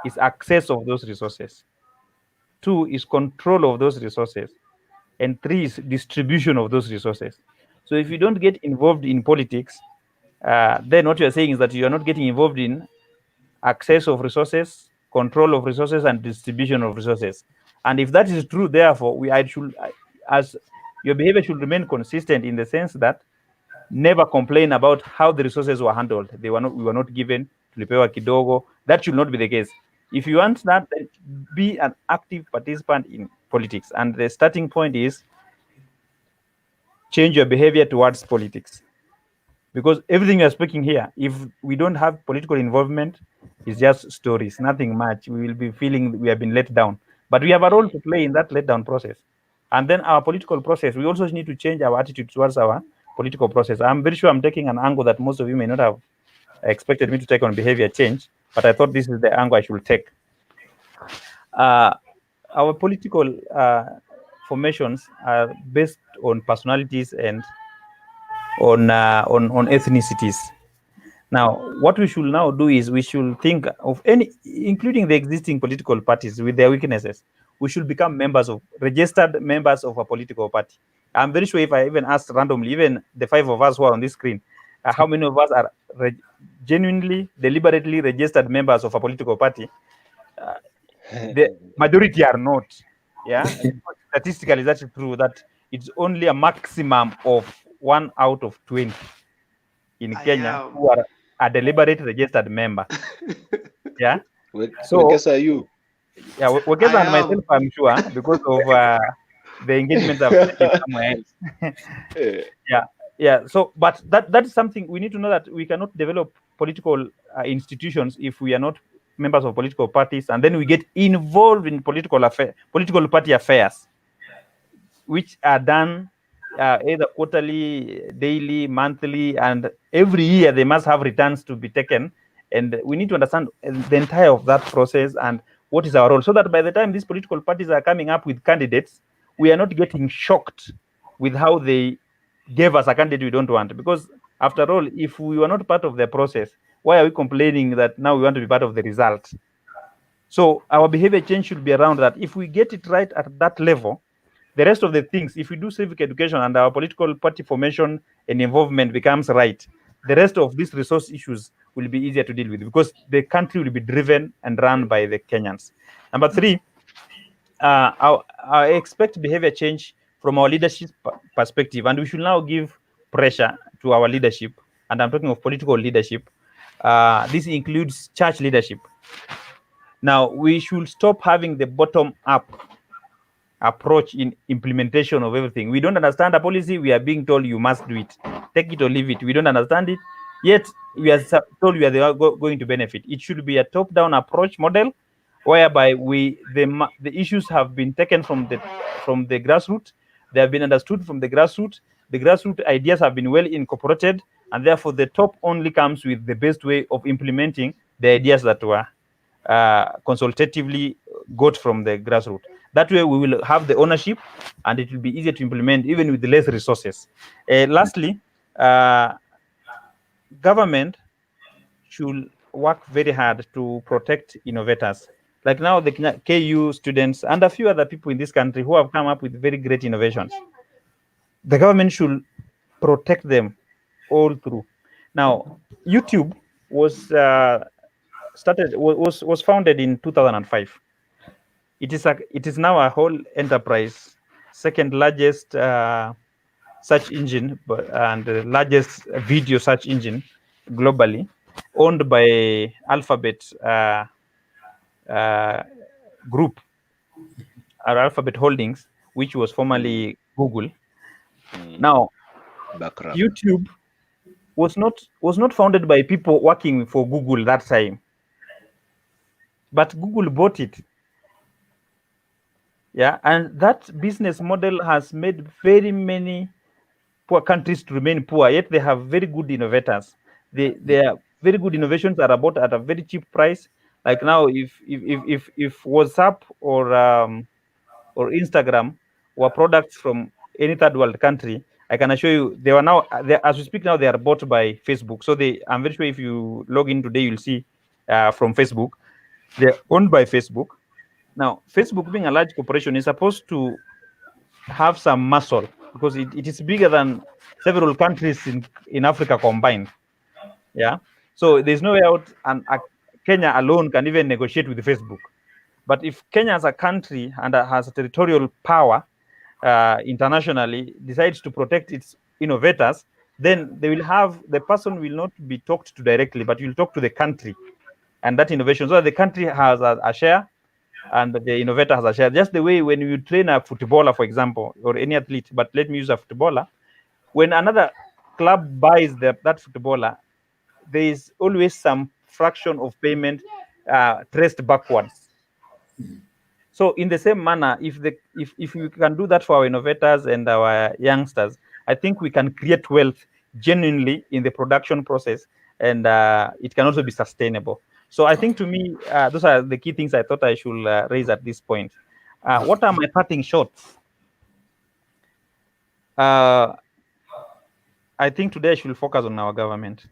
is access of those resources. Two is control of those resources. And three is distribution of those resources. So if you don't get involved in politics, then what you're saying is that you are not getting involved in access of resources, control of resources, and distribution of resources. And if that is true, therefore, as your behavior should remain consistent in the sense that never complain about how the resources were handled. We were not given, tulipewa kidogo. That should not be the case. If you want that, then be an active participant in politics. And the starting point is change your behavior towards politics. Because everything you're speaking here, if we don't have political involvement, it's just stories, nothing much. We will be feeling we have been let down. But we have a role to play in that letdown process. And then our political process, we also need to change our attitude towards our political process. I'm very sure I'm taking an angle that most of you may not have expected me to take on behavior change, but I thought this is the angle I should take. Our political formations are based on personalities and on ethnicities. Now, what we should now do is we should think of any, including the existing political parties with their weaknesses. We should become registered members of a political party. I'm very sure if I even asked randomly, even the 5 of us who are on this screen, how many of us are genuinely, deliberately registered members of a political party? The majority are not. Yeah, statistically, that's true. That it's only a maximum of 1 out of 20 in Kenya who are a deliberate registered member. Yeah. So guess are you? Yeah, Wekesa and myself, I'm sure, because of the engagement I've taken somewhere else. Yeah. So, but that is something we need to know, that we cannot develop political institutions if we are not members of political parties, and then we get involved in political party affairs, which are done either quarterly, daily, monthly, and every year they must have returns to be taken. And we need to understand the entire of that process and what is our role, so that by the time these political parties are coming up with candidates, we are not getting shocked with how they gave us a candidate we don't want. Because after all, if we were not part of the process, why are we complaining that now we want to be part of the result? So our behavior change should be around that. If we get it right at that level, the rest of the things, if we do civic education and our political party formation and involvement becomes right, the rest of these resource issues will be easier to deal with, because the country will be driven and run by the Kenyans. Number 3, I expect behavior change from our leadership perspective, and we should now give pressure to our leadership, and I'm talking of political leadership. This includes church leadership. Now, we should stop having the bottom-up approach in implementation of everything. We don't understand a policy, we are being told you must do it. Take it or leave it. We don't understand it, yet we are told we are going to benefit. It should be a top-down approach model, whereby the issues have been taken from the grassroots. They have been understood from the grassroots. The grassroots ideas have been well incorporated, and therefore the top only comes with the best way of implementing the ideas that were consultatively got from the grassroots. That way we will have the ownership, and it will be easier to implement even with less resources. Lastly, government should work very hard to protect innovators. Like now, the KU students and a few other people in this country who have come up with very great innovations. The government should protect them all through. Now, YouTube was founded in 2005. It is now a whole enterprise, second largest search engine and the largest video search engine globally, owned by Alphabet Group, or Alphabet Holdings, which was formerly Google. Now, YouTube was not founded by people working for Google that time, but Google bought it. Yeah, and that business model has made very many poor countries to remain poor, yet they have very good innovators. Their very good innovations are bought at a very cheap price. Like now, if WhatsApp or Instagram were products from any third world country, I can assure you they are now, as we speak now, they are bought by Facebook. So I'm very sure if you log in today, you'll see from Facebook, they're owned by Facebook. Now, Facebook, being a large corporation, is supposed to have some muscle, because it is bigger than several countries in Africa combined. Yeah. So there's no way out, and Kenya alone can even negotiate with Facebook. But if Kenya as a country and has a territorial power internationally decides to protect its innovators, then they will have, the person will not be talked to directly, but you'll talk to the country and that innovation. So the country has a share and the innovator has a share. Just the way when you train a footballer, for example, or any athlete, but let me use a footballer, when another club buys that footballer, there is always some fraction of payment traced backwards. So in the same manner, if we can do that for our innovators and our youngsters, I think we can create wealth genuinely in the production process, and it can also be sustainable. So I think to me, those are the key things I thought I should raise at this point. What are my parting shots? I think today I should focus on our government.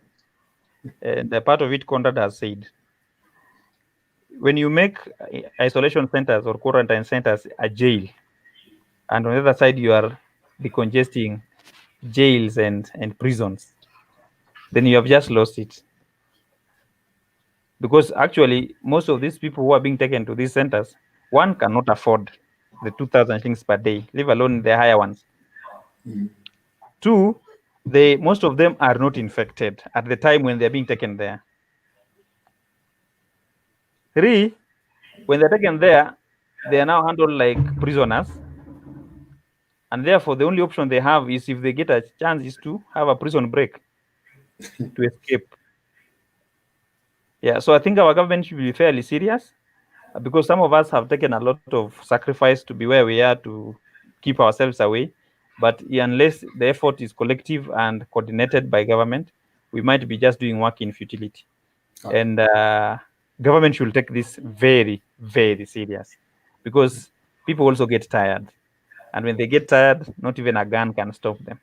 The part of it Conrad has said. When you make isolation centers or quarantine centers a jail, and on the other side you are decongesting jails and prisons, then you have just lost it. Because actually, most of these people who are being taken to these centers, one cannot afford the 2,000 things per day, leave alone the higher ones. Two, most of them are not infected at the time when they're being taken there. Three, when they're taken there, they are now handled like prisoners. And therefore, the only option they have is, if they get a chance, is to have a prison break to escape. Yeah, so I think our government should be fairly serious, because some of us have taken a lot of sacrifice to be where we are, to keep ourselves away. But unless the effort is collective and coordinated by government, we might be just doing work in futility. And government should take this very, very serious, because people also get tired. And when they get tired, not even a gun can stop them.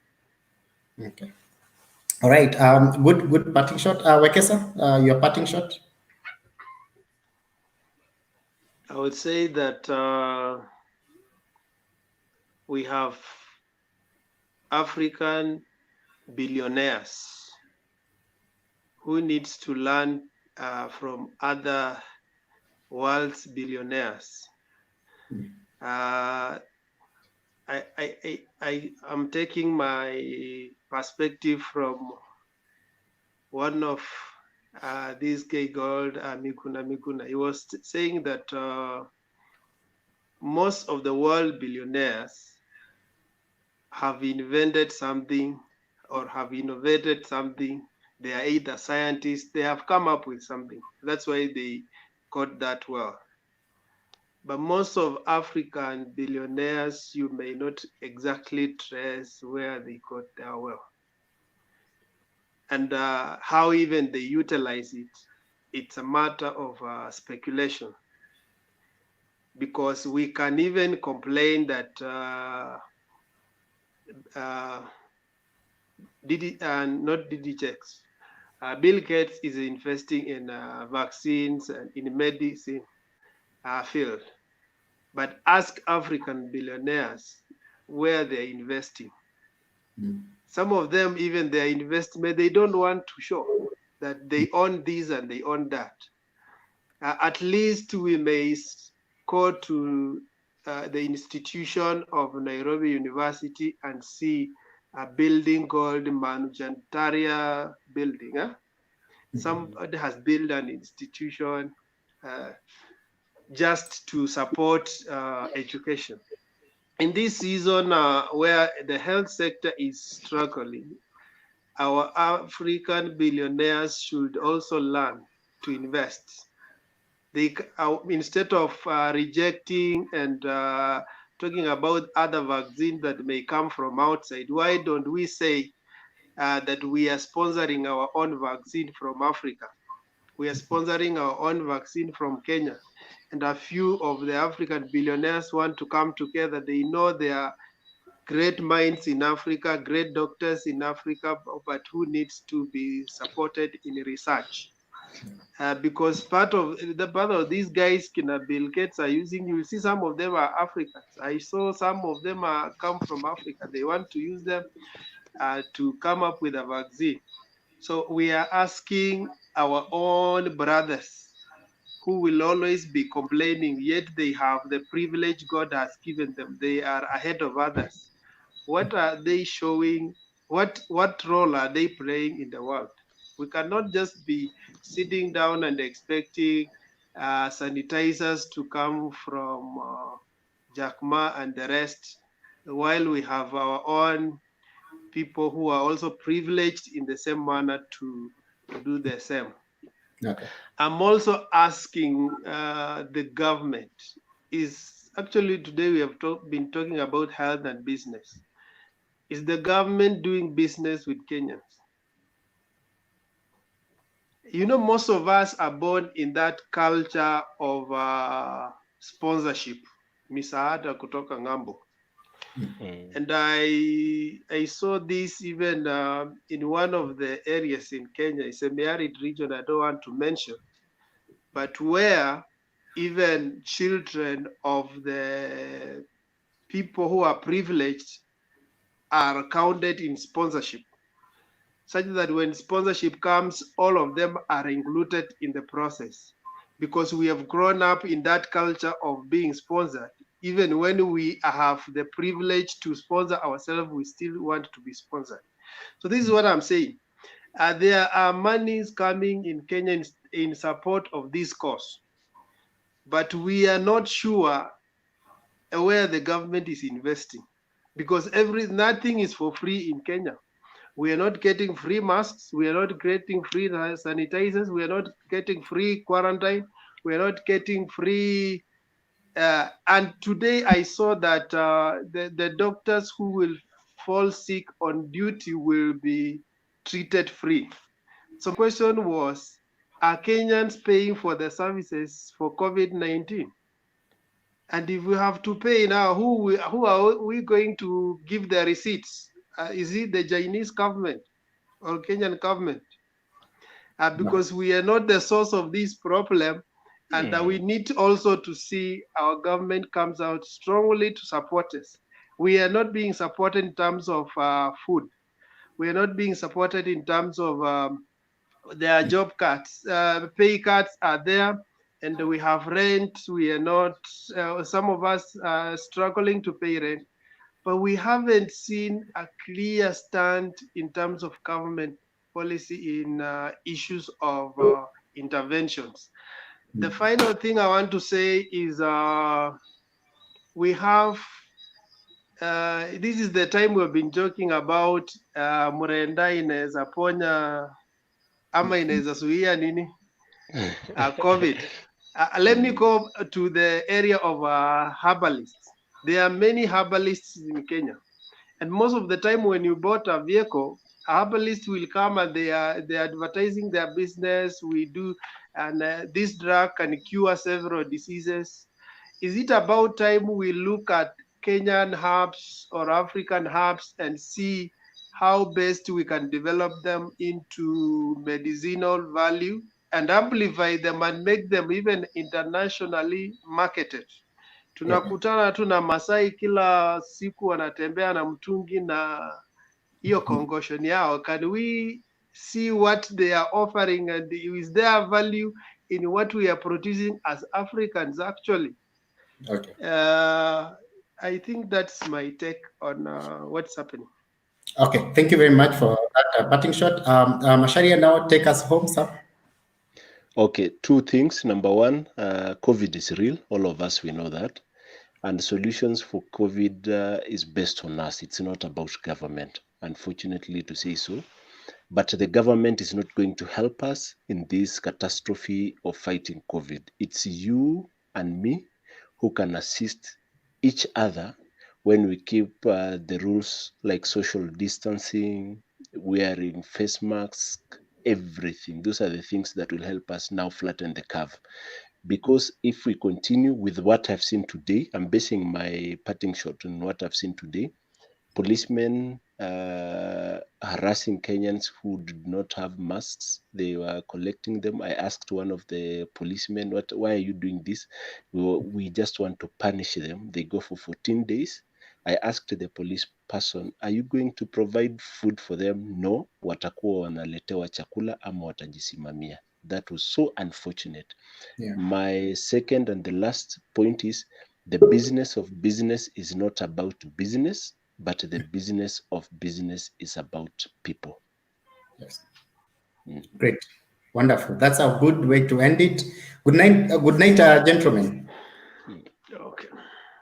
Okay. All right. Good parting shot. Wekesa, your parting shot. I would say that we have African billionaires who needs to learn from other world's billionaires. I am taking my perspective from one of this guy called Mikuna. He was saying that most of the world billionaires have invented something or have innovated something. They are either scientists, they have come up with something. That's why they got that well. But most of African billionaires, you may not exactly trace where they got their wealth. And how even they utilize it, it's a matter of speculation. Because we can even complain that Bill Gates is investing in vaccines and in medicine field. But ask African billionaires where they're investing. Some of them, even their investment, they don't want to show that they own this and they own that. At least we may go to the institution of Nairobi University and see a building called Manujantara building. Somebody has built an institution just to support education. In this season where the health sector is struggling, our African billionaires should also learn to invest. They, instead of rejecting and talking about other vaccines that may come from outside, why don't we say that we are sponsoring our own vaccine from Africa? We are sponsoring our own vaccine from Kenya. And a few of the African billionaires want to come together. They know there are great minds in Africa, great doctors in Africa, but who needs to be supported in research. Because part of these guys, Bill Gates are using, you see some of them are Africans. I saw some of them come from Africa. They want to use them to come up with a vaccine. So we are asking our own brothers who will always be complaining, yet they have the privilege God has given them. They are ahead of others. What are they showing what role are they playing in the world? We cannot just be sitting down and expecting sanitizers to come from Jack Ma and the rest, while we have our own people who are also privileged in the same manner to do the same. Okay. I'm also asking the government, is actually today we have been talking about health and business. Is the government doing business with Kenyans? You know, most of us are born in that culture of sponsorship, misaada kutoka ng'ambo. And I saw this even in one of the areas in Kenya. It's a arid region I don't want to mention, but where even children of the people who are privileged are counted in sponsorship, such that when sponsorship comes, all of them are included in the process, because we have grown up in that culture of being sponsored. Even when we have the privilege to sponsor ourselves, we still want to be sponsored. So this is what I'm saying. There are monies coming in Kenya in support of this cause, but we are not sure where the government is investing, because nothing is for free in Kenya. We are not getting free masks. We are not getting free sanitizers. We are not getting free quarantine. We are not getting free. And today I saw that the doctors who will fall sick on duty will be treated free. So the question was, are Kenyans paying for the services for COVID-19? And if we have to pay now, who are we going to give the receipts? Is it the Chinese government or Kenyan government? Because we are not the source of this problem, and we need also to see our government comes out strongly to support us. We are not being supported in terms of food. We are not being supported in terms of their job cuts. Pay cuts are there, and we have rent. We are not, some of us are struggling to pay rent, but we haven't seen a clear stand in terms of government policy in issues of interventions. The final thing I want to say is we have, this is the time we've been joking about Murenda inaweza ponya ama inaweza zuia nini COVID. Let me go to the area of herbalists. There are many herbalists in Kenya. And most of the time when you bought a vehicle, a herbalist will come and they're advertising their business. We do, and this drug can cure several diseases. Is it about time we look at Kenyan herbs or African herbs and see how best we can develop them into medicinal value and amplify them and make them even internationally marketed? Tunakutana tu na Masai kila siku wanatembea na mtungi na hiyo kongosho yao. Can we see what they are offering, and is there value in what we are producing as Africans actually? Okay. I think that's my take on what's happening. Okay, thank you very much for that parting shot. Masharia, now take us home, sir. Okay, two things. Number one, COVID is real. All of us, we know that. And solutions for COVID is based on us. It's not about government, unfortunately to say so. But the government is not going to help us in this catastrophe of fighting COVID. It's you and me who can assist each other when we keep the rules like social distancing, wearing face masks, everything. Those are the things that will help us now flatten the curve. Because if we continue with what I've seen today, I'm basing my parting shot on what I've seen today. Policemen harassing Kenyans who did not have masks. They were collecting them. I asked one of the policemen, why are you doing this? We just want to punish them. They go for 14 days. I asked the police person, are you going to provide food for them? No, watakuwa wanaletewa chakula ama watajisimamia. That was so unfortunate. Yeah. My second and the last point is the business of business is not about business. but the business of business is about people. Yes. Great. Wonderful. That's a good way to end it. Good night, gentlemen. Okay.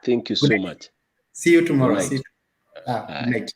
Thank you Good so night. much. See you tomorrow. Good night. See you. Good night.